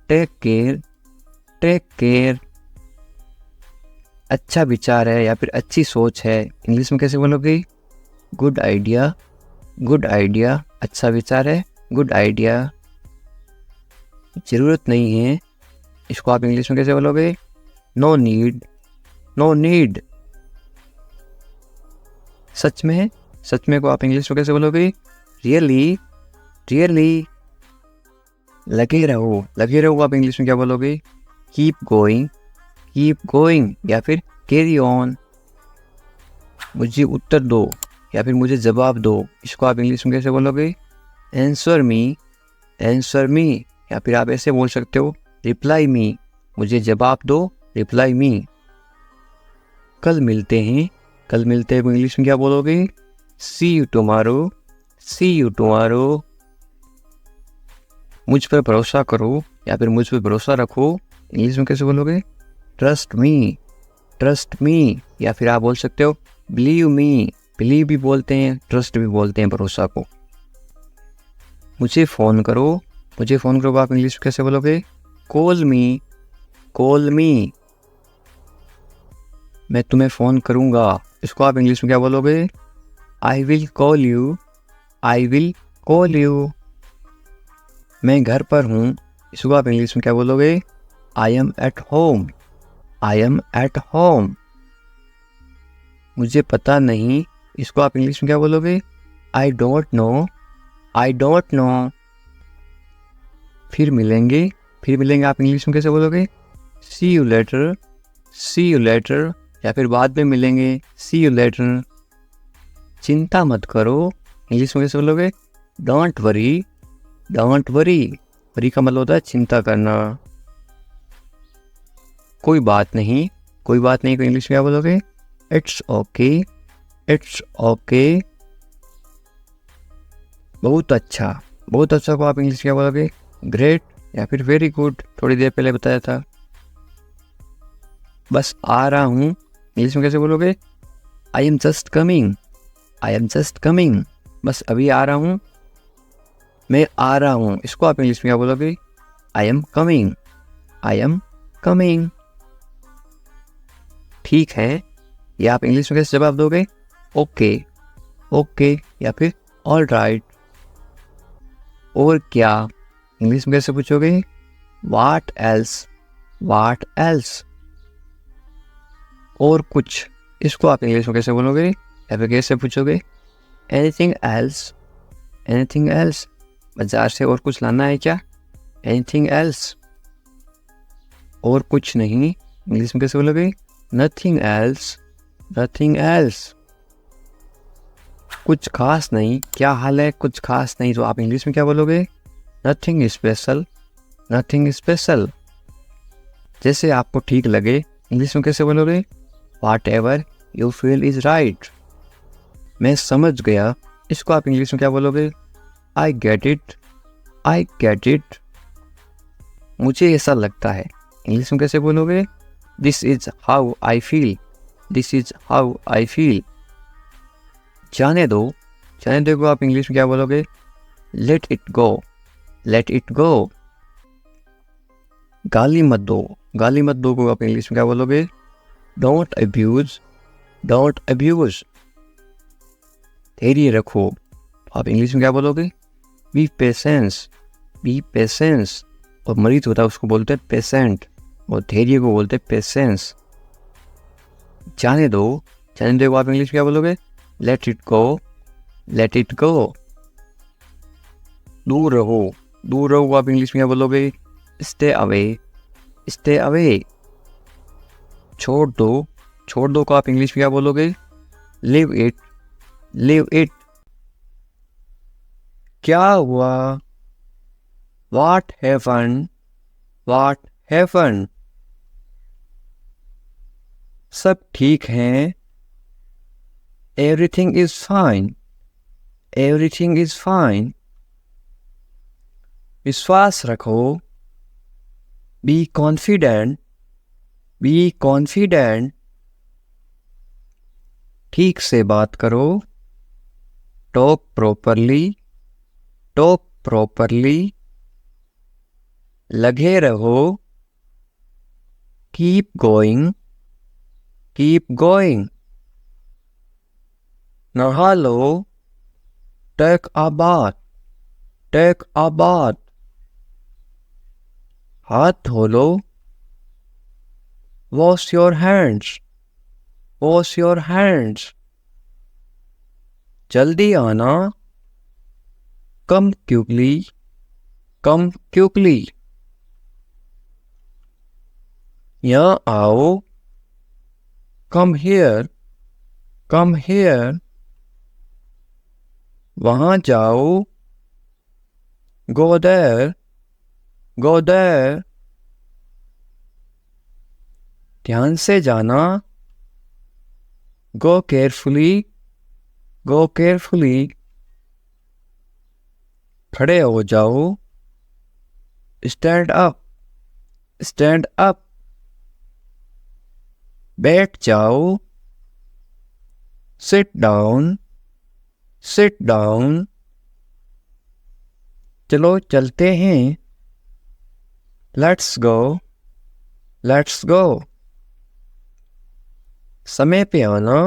Take care. Take care. अच्छा विचार है या फिर अच्छी सोच है, इंग्लिश में कैसे बोलोगे? Good idea, good idea. अच्छा विचार है, गुड आइडिया। ज़रूरत नहीं है, इसको आप इंग्लिश में कैसे बोलोगे? No need, no need. सच में, सच में को आप इंग्लिश में कैसे बोलोगे? Really, really. लगे रहो, लगे रहो आप इंग्लिश में क्या बोलोगे? कीप गोइंग या फिर कैरी ऑन। मुझे उत्तर दो या फिर मुझे जवाब दो, इसको आप इंग्लिश में कैसे बोलोगे? Answer me, answer me. या फिर आप ऐसे बोल सकते हो, रिप्लाई मी, मुझे जवाब दो, रिप्लाई मी। कल मिलते हैं, कल मिलते हैं इंग्लिश में क्या बोलोगे? See you tomorrow, see you tomorrow. मुझ पर भरोसा करो या फिर मुझ पर भरोसा रखो, इंग्लिश में कैसे बोलोगे? Trust me, trust me. या फिर आप बोल सकते हो बिलीव मी, बिलीव भी बोलते हैं, ट्रस्ट भी बोलते हैं भरोसा को। मुझे फ़ोन करो, मुझे फ़ोन करो आप इंग्लिश में कैसे बोलोगे? कॉल मी, कॉल मी। मैं तुम्हें फ़ोन करूँगा, इसको आप इंग्लिश में क्या बोलोगे? I will call you, I will call you. मैं घर पर हूँ, इसको आप इंग्लिश में क्या बोलोगे? I am at home, I am at home. मुझे पता नहीं, इसको आप इंग्लिश में क्या बोलोगे? I don't know, I don't know. फिर मिलेंगे, फिर मिलेंगे आप इंग्लिश में कैसे बोलोगे? See you later, see you later. या फिर बाद में मिलेंगे, सी यू लेटर। चिंता मत करो, इंग्लिश में कैसे बोलोगे? Don't worry, don't worry. Worry का मतलब होता है चिंता करना। कोई बात नहीं, कोई बात नहीं को इंग्लिश में क्या बोलोगे? It's okay, it's okay. बहुत अच्छा, बहुत अच्छा को आप इंग्लिश में क्या बोलोगे? ग्रेट या फिर वेरी गुड, थोड़ी देर पहले बताया था। बस आ रहा हूँ, इंग्लिश में कैसे बोलोगे? I am just coming, I am just coming. बस अभी आ रहा हूँ, मैं आ रहा हूँ, इसको आप इंग्लिश में क्या बोलोगे? I am coming, I am coming. ठीक है, या आप इंग्लिश में कैसे जवाब दोगे? ओके, ओके या फिर ऑल राइट। और क्या, इंग्लिश में कैसे पूछोगे? What else, what else. और कुछ, इसको आप इंग्लिश में कैसे बोलोगे या फिर कैसे पूछोगे? Anything else, anything else. बाजार से और कुछ लाना है क्या? Anything else. और कुछ नहीं, इंग्लिश में कैसे बोलोगे? Nothing else, nothing else. कुछ खास नहीं, क्या हाल है? कुछ खास नहीं, तो आप इंग्लिश में क्या बोलोगे? Nothing special, nothing special. जैसे आपको ठीक लगे, इंग्लिश में कैसे बोलोगे? What ever you feel is right. मैं समझ गया, इसको आप इंग्लिश में क्या बोलोगे? I get it, I get it. मुझे ऐसा लगता है, इंग्लिश में कैसे बोलोगे? This is how I feel, this is how I feel. जाने दो, जाने दो को आप इंग्लिश में क्या बोलोगे? Let it go, let it go. गाली मत दो, गाली मत दो को आप इंग्लिश में क्या बोलोगे? Don't abuse, don't abuse. धैर्य रखो, आप इंग्लिश में क्या बोलोगे? B patience, B patience. और मरीज होता है उसको बोलते हैं पेशेंट, और धैर्य को बोलते हैं पेशेंस। जाने दो, जाने दो को आप इंग्लिश में क्या बोलोगे? Let it go, let it go. दूर रहो, दूर रहो को आप इंग्लिश में क्या बोलोगे? Stay away, stay away. छोड़ दो, छोड़ दो को आप इंग्लिश में क्या बोलोगे? Live it, live it. क्या हुआ? What happen, what happen. सब ठीक है, everything is fine, everything is fine. विश्वास रखो, बी कॉन्फिडेंट, बी कॉन्फिडेंट। ठीक से बात करो, टॉक प्रॉपरली, टॉक प्रॉपरली। लगे रहो, कीप गोइंग, कीप गोइंग। नहा लो, take a bath, take a bath. हाथ धो लो, wash your hands, wash your hands. जल्दी आना, कम क्विकली, कम क्विकली। यहाँ आओ, कम हियर, कम हियर। वहां जाओ, गो देयर, गो देयर। ध्यान से जाना, गो केयरफुली, गो केयरफुली। खड़े हो जाओ, स्टैंड अप, स्टैंड अप। बैठ जाओ, सिट डाउन, सिट डाउन। चलो चलते हैं, लेट्स गो, लेट्स गो। समय पे आना,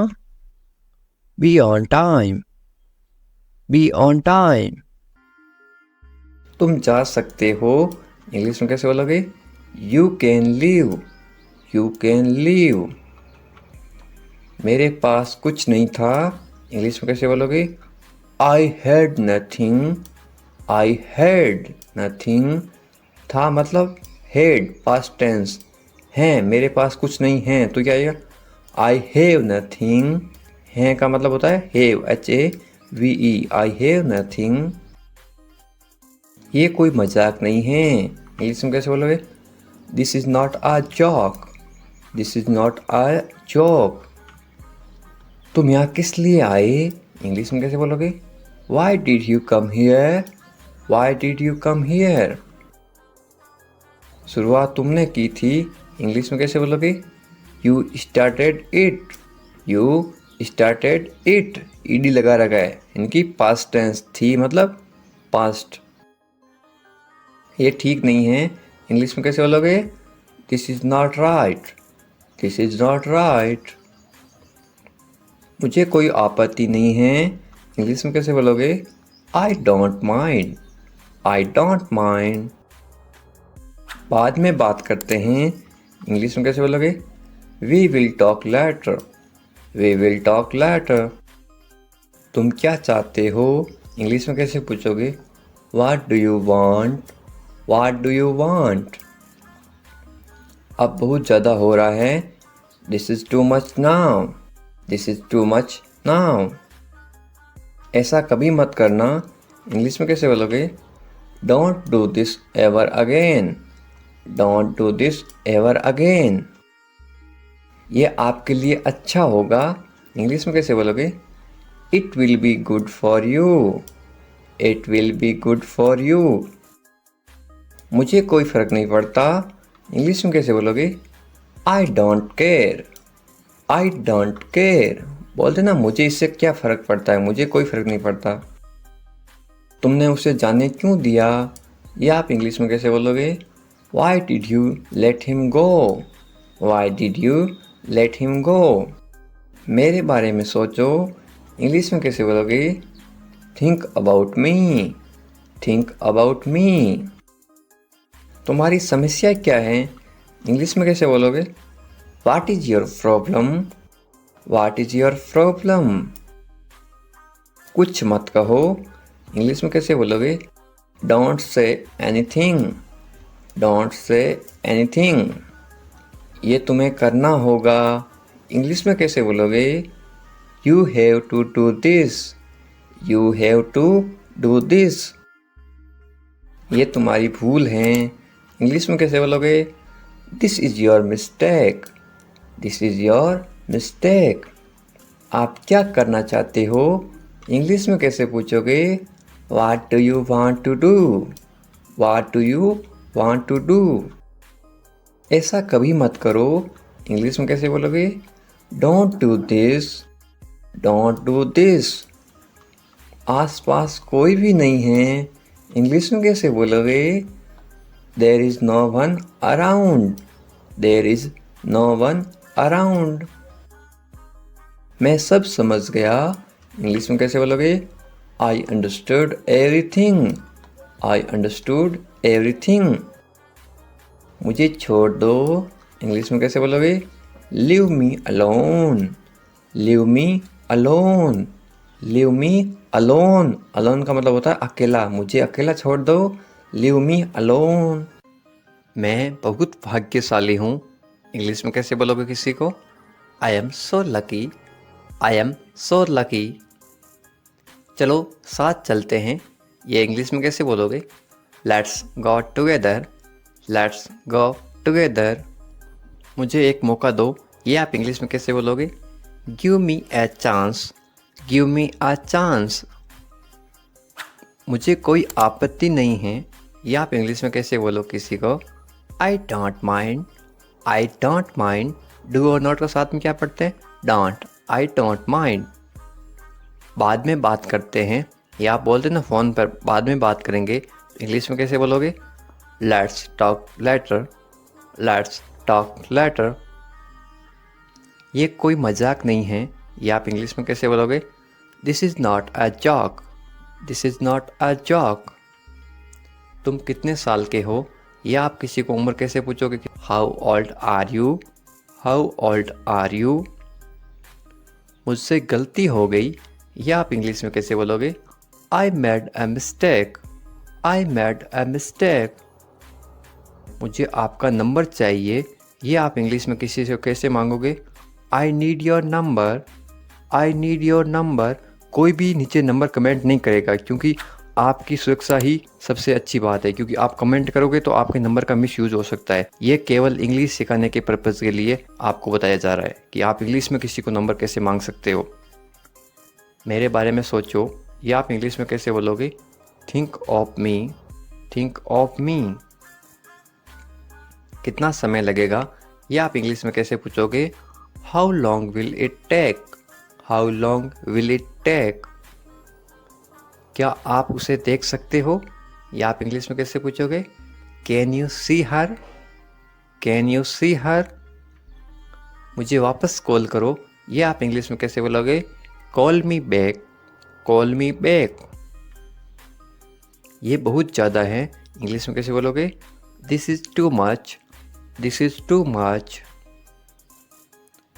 be on time, be on time. तुम जा सकते हो, इंग्लिश में कैसे बोलोगे? You can leave, you can leave. मेरे पास कुछ नहीं था, इंग्लिश में कैसे बोलोगे? I had nothing, I had nothing. था मतलब हैड पास्ट टेंस, है मेरे पास कुछ नहीं है तो क्या आएगा? I have nothing. है का मतलब होता है have, HAVE, I have nothing. ये कोई मजाक नहीं है, इंग्लिश में कैसे बोलोगे? This is not a joke, this is not a joke. तुम यहाँ किस लिए आए, इंग्लिश में कैसे बोलोगे? Why did you come here, why did you come here. शुरुआत तुमने की थी, इंग्लिश में कैसे बोलोगे? You started it, you started it. ED लगा रखा है, इनकी पास्ट टेंस थी मतलब पास्ट। ये ठीक नहीं है, इंग्लिश में कैसे बोलोगे? This is not right, this is not right. मुझे कोई आपत्ति नहीं है, इंग्लिश में कैसे बोलोगे? I don't mind, I don't mind. बाद में बात करते हैं, इंग्लिश में कैसे बोलोगे? We will talk later, we will talk later. तुम क्या चाहते हो, इंग्लिश में कैसे पूछोगे? What do you want, what do you want. अब बहुत ज़्यादा हो रहा है, this is too much now, this is too much now. ऐसा कभी मत करना, इंग्लिश में कैसे बोलोगे? Don't do this ever again, don't do this ever again. ये आपके लिए अच्छा होगा, इंग्लिश में कैसे बोलोगे? It will be good for you, it will be good for you. मुझे कोई फ़र्क नहीं पड़ता, इंग्लिश में कैसे बोलोगे? I don't care, I don't care. बोलते ना मुझे इससे क्या फ़र्क पड़ता है, मुझे कोई फ़र्क नहीं पड़ता। तुमने उसे जाने क्यों दिया, ये आप इंग्लिश में कैसे बोलोगे? Why did you let him go, Y did you let him go. मेरे बारे में सोचो, इंग्लिश में कैसे बोलोगे? Think about me, think about मी। तुम्हारी समस्या क्या है, इंग्लिश में कैसे बोलोगे? What is your problem, what is your problem. कुछ मत कहो, इंग्लिश में कैसे बोलोगे? Don't say anything, don't say anything. ये तुम्हें करना होगा, इंग्लिश में कैसे बोलोगे? You have to do this, you have to do this. ये तुम्हारी भूल है, इंग्लिश में कैसे बोलोगे? This is your mistake, this is your mistake. आप क्या करना चाहते हो, इंग्लिश में कैसे पूछोगे? What do you want to do, what do you want to do. ऐसा कभी मत करो, इंग्लिश में कैसे बोलोगे? Don't do this, don't do this. आस पास कोई भी नहीं है, इंग्लिश में कैसे बोलोगे? There is no one around, there is no one around. मैं सब समझ गया। इंग्लिश में कैसे बोलोगे? I understood everything. I understood everything. मुझे छोड़ दो। इंग्लिश में कैसे बोलोगे? Leave me alone. Leave me alone. Leave me alone. Alone का मतलब होता है अकेला। मुझे अकेला छोड़ दो। Leave me alone. मैं बहुत भाग्यशाली हूँ। इंग्लिश में कैसे बोलोगे किसी को? I am so lucky. I am so lucky. चलो साथ चलते हैं। ये इंग्लिश में कैसे बोलोगे? Let's go together. Let's go together. मुझे एक मौका दो। ये आप इंग्लिश में कैसे बोलोगे? Give me a chance. Give me a chance. मुझे कोई आपत्ति नहीं है। ये आप इंग्लिश में कैसे बोलो किसी को? आई don't mind. I don't mind. Do और नॉट का साथ में क्या पढ़ते हैं? डोंट। I don't mind. बाद में बात करते हैं। या आप बोलते ना फ़ोन पर बाद में बात करेंगे, इंग्लिश में कैसे बोलोगे? Let's talk later. Let's talk later. ये कोई मजाक नहीं है। ये आप इंग्लिश में कैसे बोलोगे? This is not a joke. This is not a joke. तुम कितने साल के हो? या आप किसी को उम्र कैसे पूछोगे? How old are you. How old are you. मुझसे गलती हो गई। या आप इंग्लिश में कैसे बोलोगे? I made a mistake. I made a mistake. मुझे आपका नंबर चाहिए। ये आप इंग्लिश में किसी से कैसे मांगोगे? I need your number. I need your number. कोई भी नीचे नंबर कमेंट नहीं करेगा, क्योंकि आपकी सुरक्षा ही सबसे अच्छी बात है, क्योंकि आप कमेंट करोगे तो आपके नंबर का मिसयूज हो सकता है। ये केवल इंग्लिश सिखाने के पर्पज़ के लिए आपको बताया जा रहा है कि आप इंग्लिश में किसी को नंबर कैसे मांग सकते हो। मेरे बारे में सोचो। ये आप इंग्लिश में कैसे बोलोगे? Think of me. Think of me. कितना समय लगेगा? ये आप इंग्लिश में कैसे पूछोगे? How long will it take. How long will it take. क्या आप उसे देख सकते हो? या आप इंग्लिश में कैसे पूछोगे? Can you see her. Can you see her. मुझे वापस कॉल करो। ये आप इंग्लिश में कैसे बोलोगे? Call me back. Call me back. ये बहुत ज़्यादा है। इंग्लिश में कैसे बोलोगे? This is too much. This is too much.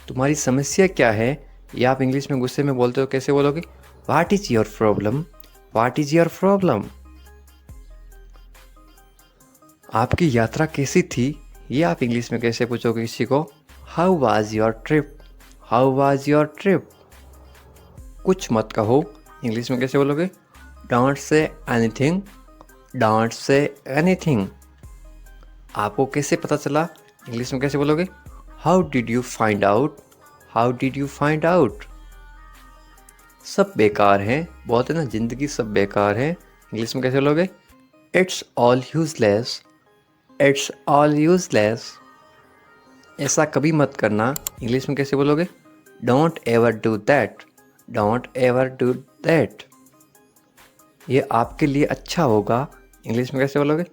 तुम्हारी समस्या क्या है? या आप इंग्लिश में गुस्से में बोलते हो कैसे बोलोगे? What is your problem. What is your problem. आपकी यात्रा कैसी थी? ये आप इंग्लिश में कैसे पूछोगे किसी को? How was your trip. How was your trip. कुछ मत कहो। इंग्लिश में कैसे बोलोगे? Don't say anything. Don't say anything. आपको कैसे पता चला? इंग्लिश में कैसे बोलोगे? How did you find out. How did you find out. सब बेकार हैं। बोलते ना ज़िंदगी सब बेकार है। इंग्लिश में कैसे बोलोगे? It's all useless. It's all useless. ऐसा कभी मत करना। इंग्लिश में कैसे बोलोगे? Don't ever do that. Don't ever do that. ये आपके लिए अच्छा होगा। इंग्लिश में कैसे बोलोगे?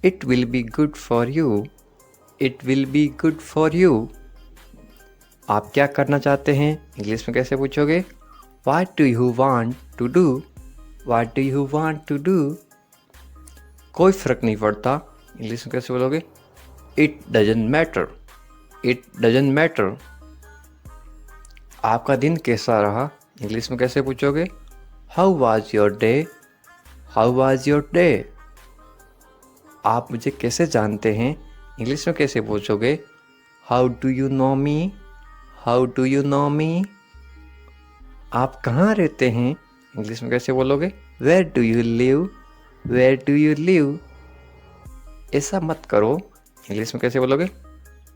It will be good for you. It will be good for you. आप क्या करना चाहते हैं? इंग्लिश में कैसे पूछोगे? What do you want to do? What do you want to do? कोई फ़र्क नहीं पड़ता। इंग्लिश में कैसे बोलोगे? It doesn't matter. It doesn't matter. आपका दिन कैसा रहा? इंग्लिश में कैसे पूछोगे? How was your day? How was your day? आप मुझे कैसे जानते हैं? इंग्लिश में कैसे पूछोगे? How do you know me? How do you know me? आप कहाँ रहते हैं? इंग्लिश में कैसे बोलोगे? Where do you live? Where do you live? ऐसा मत करो। इंग्लिश में कैसे बोलोगे?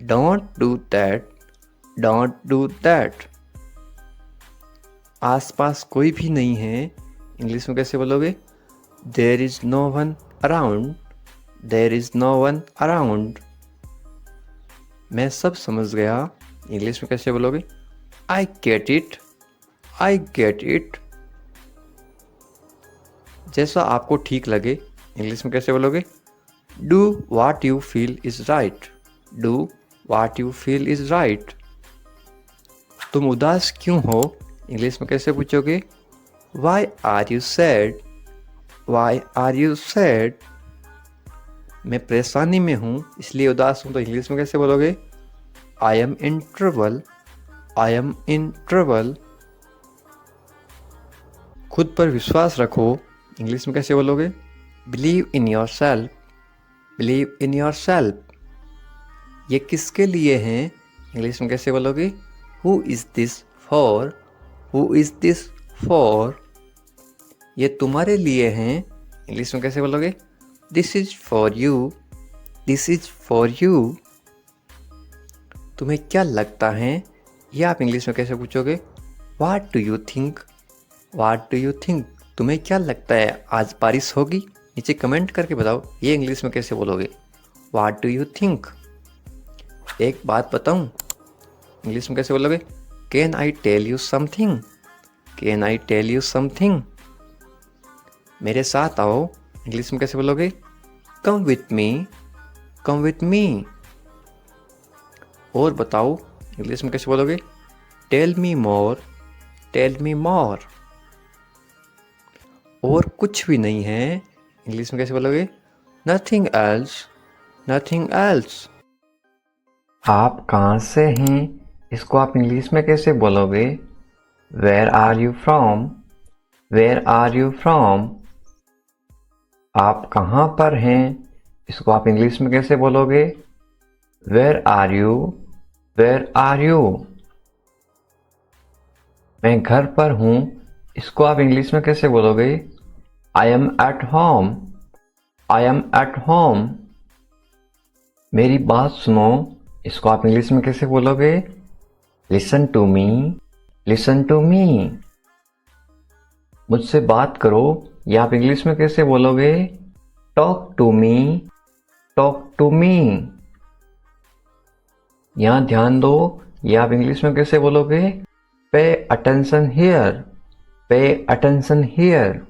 Don't do that. Don't do that. आसपास कोई भी नहीं है। इंग्लिश में कैसे बोलोगे? There is no one around. There is no one around. मैं सब समझ गया। इंग्लिश में कैसे बोलोगे? I get it. I get it. जैसा आपको ठीक लगे। इंग्लिश में कैसे बोलोगे? Do what you feel is right. Do what you feel is right. तुम उदास क्यों हो इंग्लिश में कैसे पूछोगे? Why are you sad? Why are you sad? मैं परेशानी में हूँ इसलिए उदास हूँ तो इंग्लिश में कैसे बोलोगे? I M in trouble. I am in trouble. खुद पर विश्वास रखो इंग्लिश में कैसे बोलोगे? Believe in your self. Believe in your self. ये किसके लिए हैं इंग्लिश में कैसे बोलोगे? Who is this for? Who is this for? ये तुम्हारे लिए हैं इंग्लिश में कैसे बोलोगे? This is for you. This is for you. तुम्हें क्या लगता है ये आप इंग्लिश में कैसे पूछोगे? वाट do you think? Watt do you think? तुम्हें क्या लगता है आज बारिश होगी? नीचे कमेंट करके बताओ ये इंग्लिश में कैसे बोलोगे? What do you think? एक बात बताऊं इंग्लिश में कैसे बोलोगे? Can I tell you something? Can I tell you something? मेरे साथ आओ इंग्लिश में कैसे बोलोगे? Come with me. Come with me. और बताओ इंग्लिश में कैसे बोलोगे? Tell me more. Tell me more. और कुछ भी नहीं है इंग्लिश में कैसे बोलोगे? Nothing else. Nothing else. आप कहाँ से हैं इसको आप इंग्लिश में कैसे बोलोगे? Where are you from? Where are you from? आप कहाँ पर हैं इसको आप इंग्लिश में कैसे बोलोगे? Where are you? Where are you? मैं घर पर हूँ इसको आप इंग्लिश में कैसे बोलोगे? I am at home. I am at home. मेरी बात सुनो इसको आप इंग्लिश में कैसे बोलोगे? Listen to me. Listen to me. मुझसे बात करो ये आप इंग्लिश में कैसे बोलोगे? Talk to me. Talk to me. यहाँ ध्यान दो ये आप इंग्लिश में कैसे बोलोगे? Pay attention here. Pay attention here.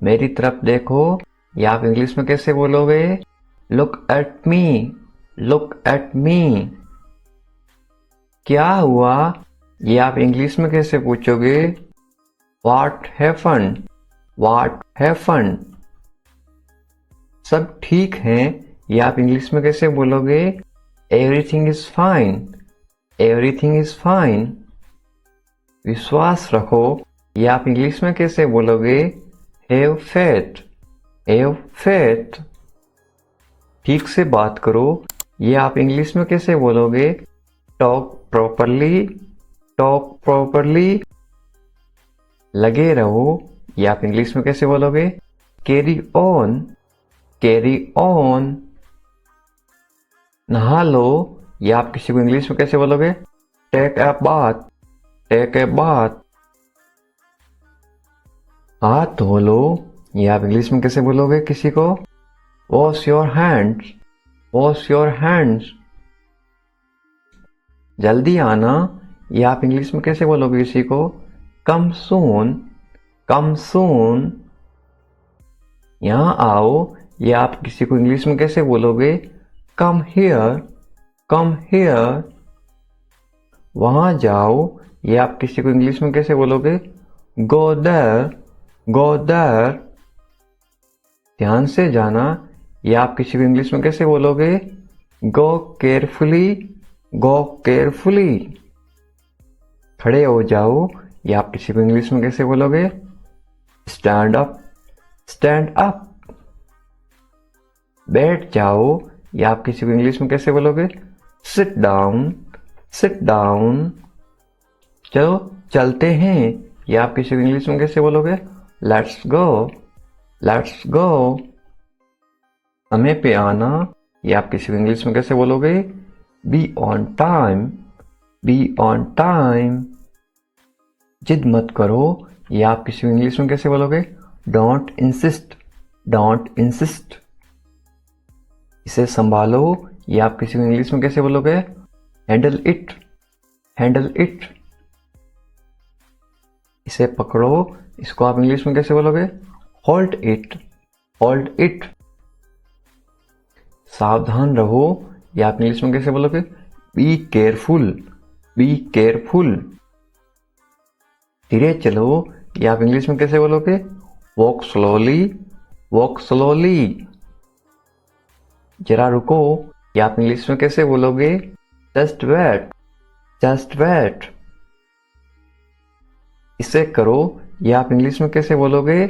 मेरी तरफ देखो ये आप इंग्लिश में कैसे बोलोगे? Look at me. Look at me. क्या हुआ ये आप इंग्लिश में कैसे पूछोगे? What happened? What happened? सब ठीक है ये आप इंग्लिश में कैसे बोलोगे? Everything is fine. Everything is fine. विश्वास रखो ये आप इंग्लिश में कैसे बोलोगे? Have faith. Have faith. ठीक से बात करो ये आप इंग्लिश में कैसे बोलोगे? Talk properly. Talk properly. लगे रहो ये आप इंग्लिश में कैसे बोलोगे? Carry on. Carry on. नहा लो ये आप किसी को इंग्लिश में कैसे बोलोगे? Take a bath. Take a bath. हाथ धो लो ये आप इंग्लिश में कैसे बोलोगे किसी को? Wash your hands. Wash your hands. जल्दी आना ये आप इंग्लिश में कैसे बोलोगे किसी को? कम सून। कम सून। यहाँ आओ ये आप किसी को इंग्लिश में कैसे बोलोगे? Come here. Come here. वहाँ जाओ ये आप किसी को इंग्लिश में कैसे बोलोगे? Go there. Go there. ध्यान से जाना ये आप किसी को इंग्लिश में कैसे बोलोगे? गो केयरफुली। गो केयरफुली। खड़े हो जाओ ये आप किसी को इंग्लिश में कैसे बोलोगे? Stand up. Stand up. बैठ जाओ ये आप किसी को इंग्लिश में कैसे बोलोगे? Sit down. Sit down. चलो चलते हैं ये आप किसी को इंग्लिश में कैसे बोलोगे? Let's go. Let's go. समय पे आना ये आप किसी को इंग्लिश में कैसे बोलोगे? Be on time. Be on time. जिद मत करो ये आप किसी को इंग्लिश में कैसे बोलोगे? Don't insist. Don't insist. इसे संभालो ये आप किसी को इंग्लिश में कैसे बोलोगे? Handle it. Handle it. इसे पकड़ो इसको आप इंग्लिश में कैसे बोलोगे? Hold it. Hold it. सावधान रहो ये आप इंग्लिश में कैसे बोलोगे? Be careful. Be careful. धीरे चलो, ये आप इंग्लिश में कैसे बोलोगे? Walk slowly, walk slowly. जरा रुको, ये आप इंग्लिश में कैसे बोलोगे? Just wait, just wait. इसे करो, ये आप इंग्लिश में कैसे बोलोगे?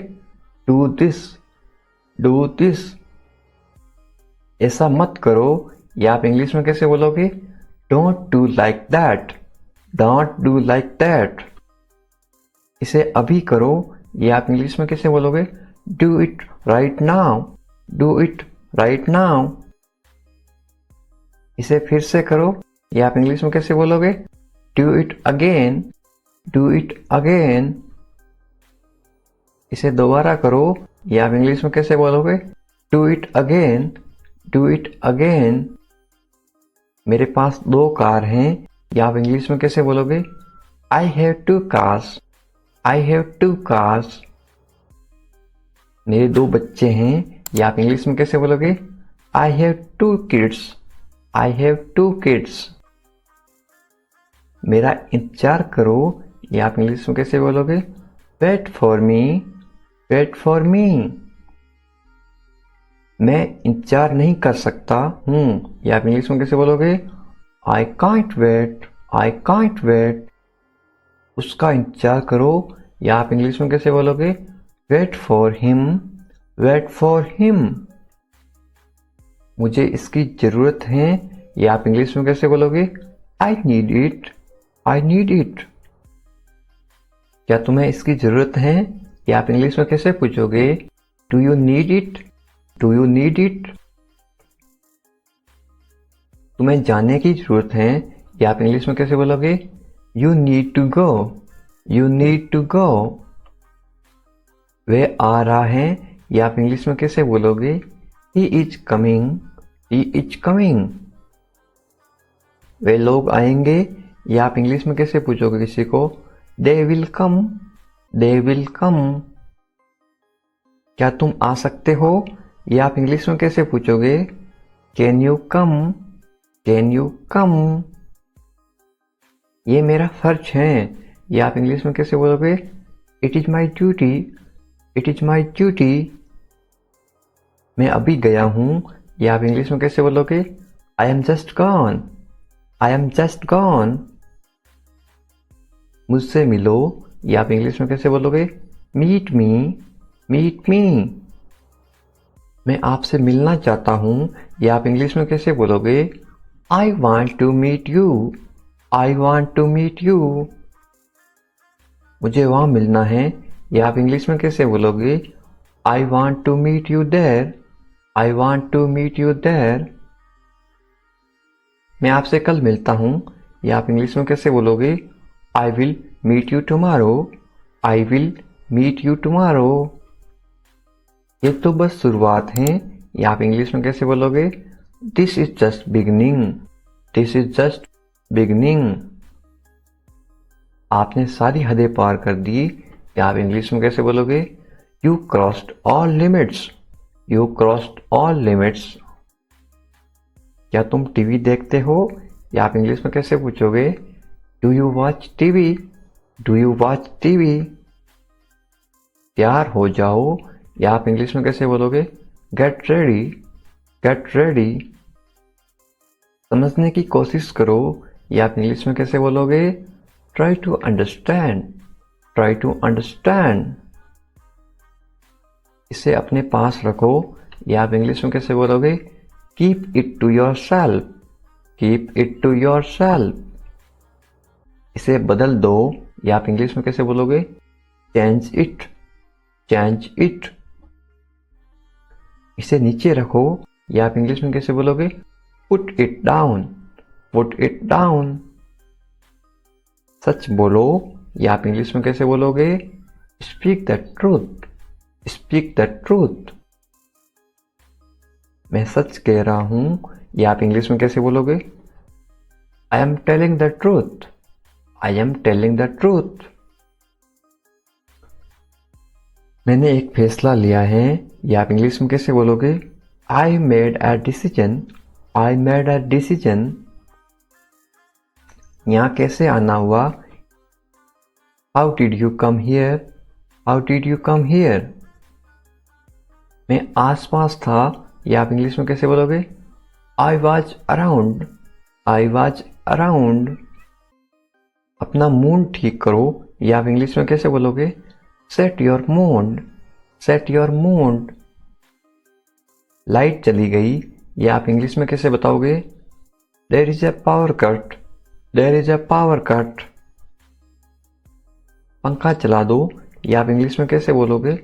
Do this, do this. ऐसा मत करो, ये आप इंग्लिश में कैसे बोलोगे? Don't do like that, don't do like that. इसे अभी करो, ये आप इंग्लिश में कैसे बोलोगे? Do it right now, do it right now. इसे फिर से करो, ये आप इंग्लिश में कैसे बोलोगे? Do it again, do it again. इसे दोबारा करो, ये आप इंग्लिश में कैसे बोलोगे? Do it again, do it again. मेरे पास 2 कार हैं, ये आप इंग्लिश में कैसे बोलोगे? I have 2 cars, I have 2 cars. मेरे 2 बच्चे हैं, ये आप इंग्लिश में कैसे बोलोगे? I have 2 kids, I have 2 kids. मेरा इंतजार करो, ये आप इंग्लिश में कैसे बोलोगे? Wait for me, wait for me. मैं इंतजार नहीं कर सकता हूँ, ये आप इंग्लिश में कैसे बोलोगे? I can't wait, I can't wait. उसका इंतजार करो, या आप इंग्लिश में कैसे बोलोगे? Wait for him, wait for him. मुझे इसकी जरूरत है, या आप इंग्लिश में कैसे बोलोगे? I need it, I need it. क्या तुम्हें इसकी जरूरत है, या आप इंग्लिश में कैसे पूछोगे? Do you need it, do you need it. तुम्हें जाने की जरूरत है, या आप इंग्लिश में कैसे बोलोगे? You need to go, you need to go. वह आ रहा है, या आप इंग्लिश में कैसे बोलोगे? He is coming, he is coming. वे लोग आएंगे, या आप इंग्लिश में कैसे पूछोगे किसी को? They will come, they will come. क्या तुम आ सकते हो, या आप इंग्लिश में कैसे पूछोगे? Can you come, can you कम। ये मेरा फर्ज है, या आप इंग्लिश में कैसे बोलोगे? It is my duty, it is my duty. मैं अभी गया हूं, या आप इंग्लिश में कैसे बोलोगे? I am just gone, I am just gone. मुझसे मिलो, या आप इंग्लिश में कैसे बोलोगे? Meet me, meet me. मैं आपसे मिलना चाहता हूं, या आप इंग्लिश में कैसे बोलोगे? I want to meet you, I want to meet you. मुझे वहां मिलना है, या आप इंग्लिश में कैसे बोलोगे? I want to meet you there, I want to meet you there. मैं आपसे कल मिलता हूं, या आप इंग्लिश में कैसे बोलोगे? I will meet you tomorrow, I will meet you tomorrow. ये तो बस शुरुआत है, या आप इंग्लिश में कैसे बोलोगे? This is just beginning, this is just beginning. आपने सारी हदें पार कर दी, या आप इंग्लिश में कैसे बोलोगे? You crossed all limits, you crossed all limits. क्या तुम टीवी देखते हो, या आप इंग्लिश में कैसे पूछोगे? Do you watch TV, do you watch TV. तैयार हो जाओ, या आप इंग्लिश में कैसे बोलोगे? Get ready, get ready. समझने की कोशिश करो, या आप इंग्लिश में कैसे बोलोगे? Try to understand, try to understand. इसे अपने पास रखो, या आप इंग्लिश में कैसे बोलोगे? Keep it to yourself, keep it to yourself. इसे बदल दो, या आप इंग्लिश में कैसे बोलोगे? Change it, change it. इसे नीचे रखो, या आप इंग्लिश में कैसे बोलोगे? Put it down, put it down. सच बोलो, या आप इंग्लिश में कैसे बोलोगे? Speak the truth, speak the truth. मैं सच कह रहा हूं, या आप इंग्लिश में कैसे बोलोगे? I am telling the truth, I am telling the truth. मैंने एक फैसला लिया है, या आप इंग्लिश में कैसे बोलोगे? I made a decision, I made a decision. यहाँ कैसे आना हुआ? How did you come here? How did you come here? मैं आसपास था, या आप इंग्लिश में कैसे बोलोगे? I was around. I was around. अपना मूड ठीक करो, या आप इंग्लिश में कैसे बोलोगे? Set your mood. Set your mood. Light चली गई, या आप इंग्लिश में कैसे बताओगे? There is a power cut. There is a power cut. पंखा चला दो, या आप इंग्लिश में कैसे बोलोगे?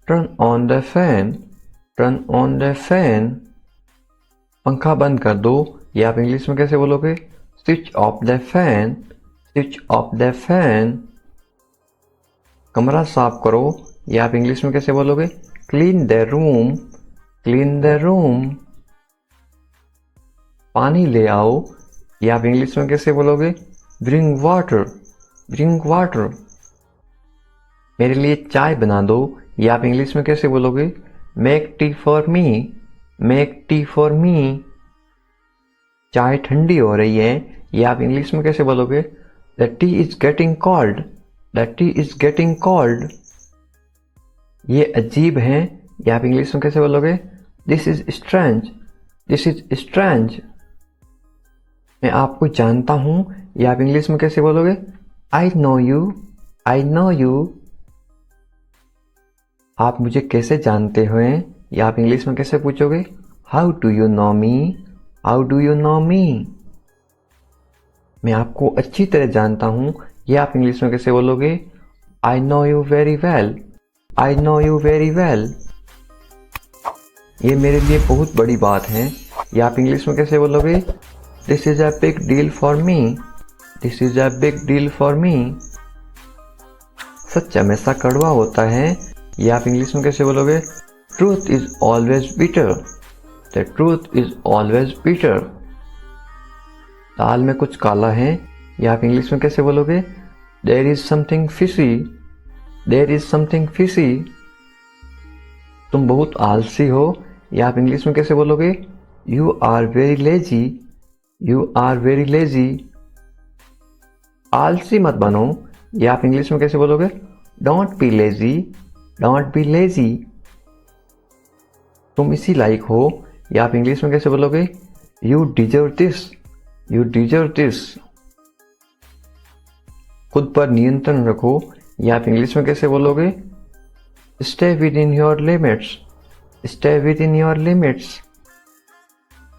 Turn on the fan. Turn on the fan. पंखा बंद कर दो, या आप इंग्लिश में कैसे बोलोगे? Switch off the fan. Switch off the fan. कमरा साफ करो, या आप इंग्लिश में कैसे बोलोगे? Clean the room. Clean the room. पानी ले आओ, या आप इंग्लिश में कैसे बोलोगे? Bring water. Bring water. मेरे लिए चाय बना दो, या आप इंग्लिश में कैसे बोलोगे? Make tea for me. Make tea for me. चाय ठंडी हो रही है, या आप इंग्लिश में कैसे बोलोगे? The T is getting cold. The T is getting cold. ये अजीब है, या आप इंग्लिश में कैसे बोलोगे? This is strange. This is strange. मैं आपको जानता हूं, या आप इंग्लिश में कैसे बोलोगे? I know you. I know you. आप मुझे कैसे जानते हो, या आप इंग्लिश में कैसे पूछोगे? How do you know me? How do you know me? मैं आपको अच्छी तरह जानता हूं, या आप इंग्लिश में कैसे बोलोगे? I know you very well. I know you very well. ये मेरे लिए बहुत बड़ी बात है, या आप इंग्लिश में कैसे बोलोगे? This is a big deal for me. This is a big deal for me. सच हमेशा कड़वा होता है, या आप इंग्लिश में कैसे बोलोगे? Truth is always bitter. The truth is always bitter. दाल में कुछ काला है, या आप इंग्लिश में कैसे बोलोगे? There is something fishy. There is something fishy. तुम बहुत आलसी हो, या आप इंग्लिश में कैसे बोलोगे? You are very lazy. You are very lazy. आलसी मत बनो, या आप इंग्लिश में कैसे बोलोगे? Don't be lazy. Don't be lazy. तुम इसी लायक हो, या आप इंग्लिश में कैसे बोलोगे? You deserve this. You deserve this. खुद पर नियंत्रण रखो, या आप इंग्लिश में कैसे बोलोगे? Stay with in your limits. Stay with in your limits.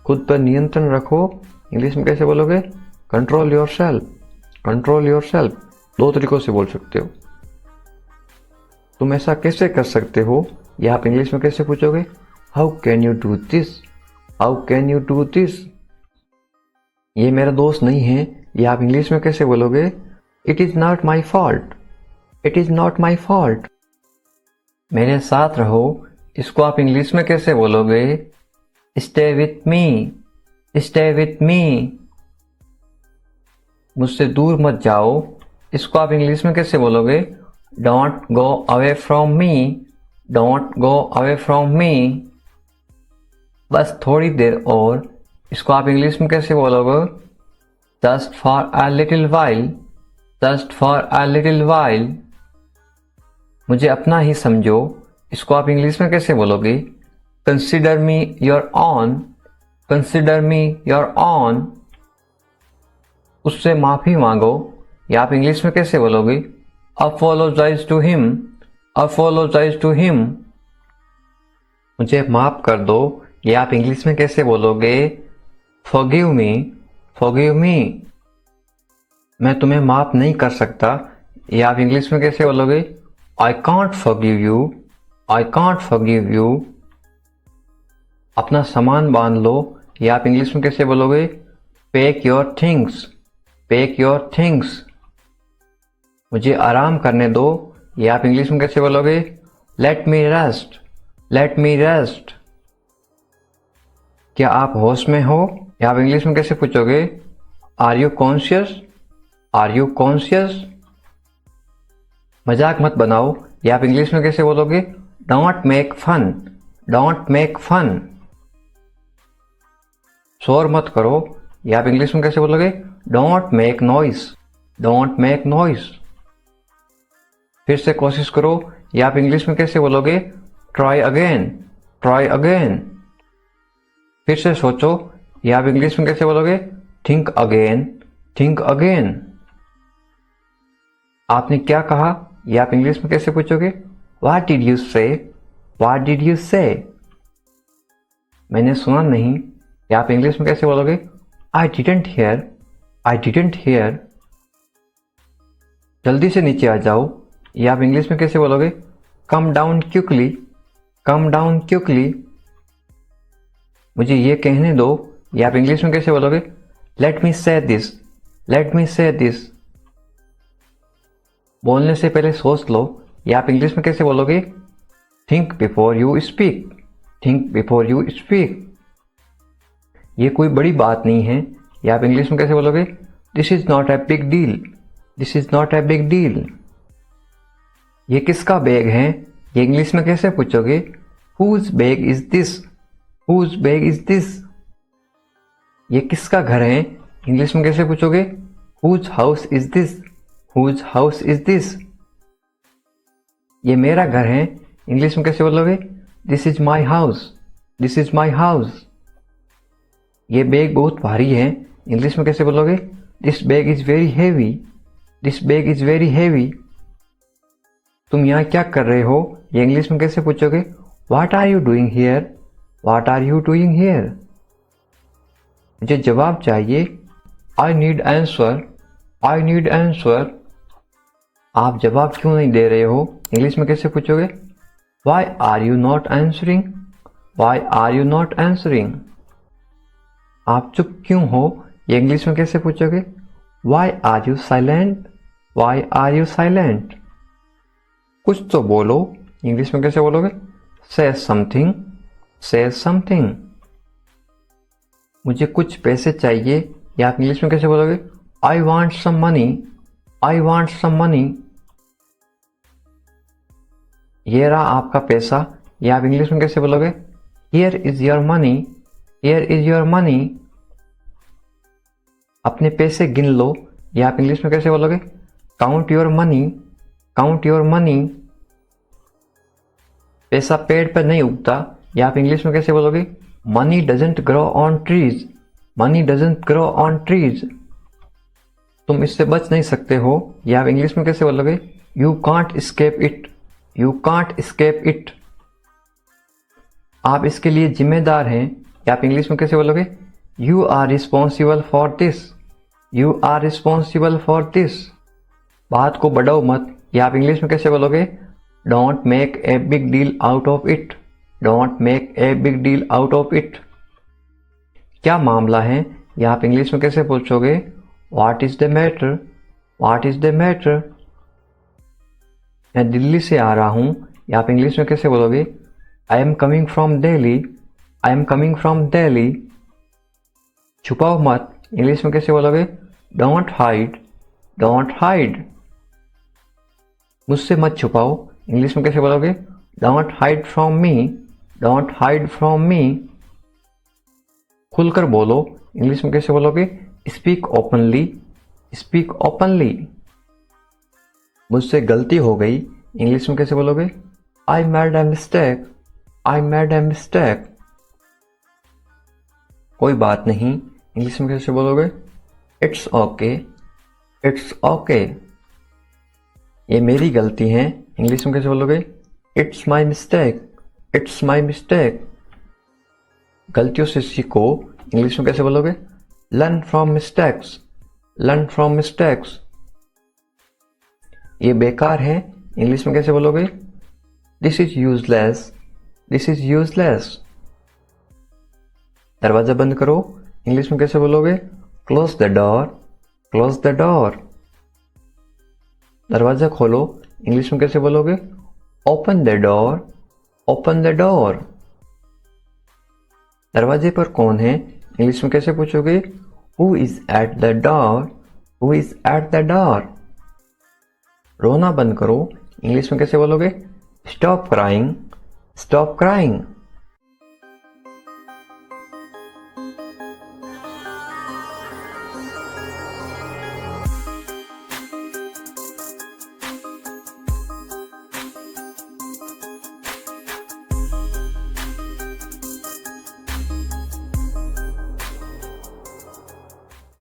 खुद पर नियंत्रण रखो, इंग्लिश में कैसे बोलोगे? Control your self. Control your self. दो तरीकों से बोल सकते हो। तुम ऐसा कैसे कर सकते हो, या आप इंग्लिश में कैसे पूछोगे? How can you do this? How can you do this? ये मेरा दोस्त नहीं है, या आप इंग्लिश में कैसे बोलोगे? It is not my fault. It is not my fault. मेरे साथ रहो, इसको आप इंग्लिश में कैसे बोलोगे? Stay with me. Stay with me. मुझसे दूर मत जाओ, इसको आप इंग्लिश में कैसे बोलोगे? Don't go away from me. Don't go away from me. बस थोड़ी देर और, इसको आप इंग्लिश में कैसे बोलोगे? Just for a little while. Just for a little while. मुझे अपना ही समझो, इसको आप इंग्लिश में कैसे बोलोगे? Consider me your own. Consider me your own. उससे माफी मांगो, या आप इंग्लिश में कैसे बोलोगे? Apologise to him. Apologise to him. मुझे माफ कर दो, या आप इंग्लिश में कैसे बोलोगे? Forgive me. Forgive me. मैं तुम्हें माफ नहीं कर सकता, या आप इंग्लिश में कैसे बोलोगे? I can't forgive you. I can't forgive you. अपना सामान बांध लो, या आप इंग्लिश में कैसे बोलोगे? Pack your things. Pack your things. मुझे आराम करने दो, या आप इंग्लिश में कैसे बोलोगे? लेट मी रेस्ट। Let me rest. क्या आप होश में हो, या आप इंग्लिश में कैसे पूछोगे? Are you conscious? Are you conscious? मजाक मत बनाओ, या आप इंग्लिश में कैसे बोलोगे? Don't make fun. Don't make fun. शोर मत करो, या आप इंग्लिश में कैसे बोलोगे? Don't make noise, don't make noise. फिर से कोशिश करो, ये आप इंग्लिश में कैसे बोलोगे? Try again, try again. फिर से सोचो, ये आप इंग्लिश में कैसे बोलोगे? Think again, think again. आपने क्या कहा, ये आप इंग्लिश में कैसे पूछोगे? व्हाट डिड यू से, व्हाट डिड यू से। मैंने सुना नहीं, ये आप इंग्लिश में कैसे बोलोगे? I didn't here, I didn't here. जल्दी से नीचे आ जाओ, ये आप इंग्लिश में कैसे बोलोगे? Come down quickly, come down quickly. मुझे ये कहने दो, ये आप इंग्लिश में कैसे बोलोगे? लेट मी से दिस, लेट मी से दिस। बोलने से पहले सोच लो, ये आप इंग्लिश में कैसे बोलोगे? Think before you speak, think before you speak. ये कोई बड़ी बात नहीं है, ये आप इंग्लिश में कैसे बोलोगे? This is not a big deal, this is not a big deal. ये किसका बैग है, ये इंग्लिश में कैसे पूछोगे? Whose bag is this, whose bag is this. ये किसका घर है, इंग्लिश में कैसे पूछोगे? Whose house is this, whose house is this. ये मेरा घर है, इंग्लिश में कैसे बोलोगे? This is my house, this is my house. ये बैग बहुत भारी है, इंग्लिश में कैसे बोलोगे? This bag is very heavy, this bag is very heavy. तुम यहाँ क्या कर रहे हो, ये इंग्लिश में कैसे पूछोगे? What are you doing here, what are you doing here. मुझे जवाब चाहिए, I need answer, I need answer. आप जवाब क्यों नहीं दे रहे हो, इंग्लिश में कैसे पूछोगे? Why are you not answering, why are you not answering. आप चुप क्यों हो, ये इंग्लिश में कैसे पूछोगे? Why are you silent, why are you silent. कुछ तो बोलो, इंग्लिश में कैसे बोलोगे? से समथिंग, से समथिंग। मुझे कुछ पैसे चाहिए, या आप इंग्लिश में कैसे बोलोगे? I want some money, I want some money. ये रहा आपका पैसा, या आप इंग्लिश में कैसे बोलोगे? Here is your money, here is your money. अपने पैसे गिन लो, या आप इंग्लिश में कैसे बोलोगे? Count your money, count your money. पैसा पेड़ पर नहीं उगता, या आप इंग्लिश में कैसे बोलोगे? Money doesn't grow on trees, money doesn't grow on trees. तुम इससे बच नहीं सकते हो, या आप इंग्लिश में कैसे बोलोगे? You can't escape it, you can't escape it. आप इसके लिए जिम्मेदार हैं, या आप इंग्लिश में कैसे बोलोगे? You are responsible for this, you are responsible for this. बात को बढ़ाओ मत, या आप इंग्लिश में कैसे बोलोगे? Don't make a big deal out of it, don't make a big deal out of it. क्या मामला है, या आप इंग्लिश में कैसे पूछोगे? What is the matter, what is the matter. मैं दिल्ली से आ रहा हूं, या आप इंग्लिश में कैसे बोलोगे? I am coming from Delhi, I am coming from Delhi. छुपाओ मत, इंग्लिश में कैसे बोलोगे? Don't hide, don't hide. मुझसे मत छुपाओ, इंग्लिश में कैसे बोलोगे? Don't hide from me, don't hide from me. खुलकर बोलो, इंग्लिश में कैसे बोलोगे? Speak openly, speak openly. मुझसे गलती हो गई, इंग्लिश में कैसे बोलोगे? I made a mistake, I made a mistake. कोई बात नहीं, इंग्लिश में कैसे बोलोगे? It's okay, it's okay. ये मेरी गलती है, इंग्लिश में कैसे बोलोगे? It's my mistake, it's my mistake. गलतियों से सीखो, इंग्लिश में कैसे बोलोगे? Learn from mistakes, learn from mistakes. ये बेकार है, इंग्लिश में कैसे बोलोगे? This is useless, this is useless. दरवाजा बंद करो, इंग्लिश में कैसे बोलोगे? Close the door, close the door. दरवाजा खोलो, इंग्लिश में कैसे बोलोगे? Open the door, open the door. दरवाजे पर कौन है, इंग्लिश में कैसे पूछोगे? Who is at the door, who is at the door. रोना बंद करो, इंग्लिश में कैसे बोलोगे? Stop crying, stop crying.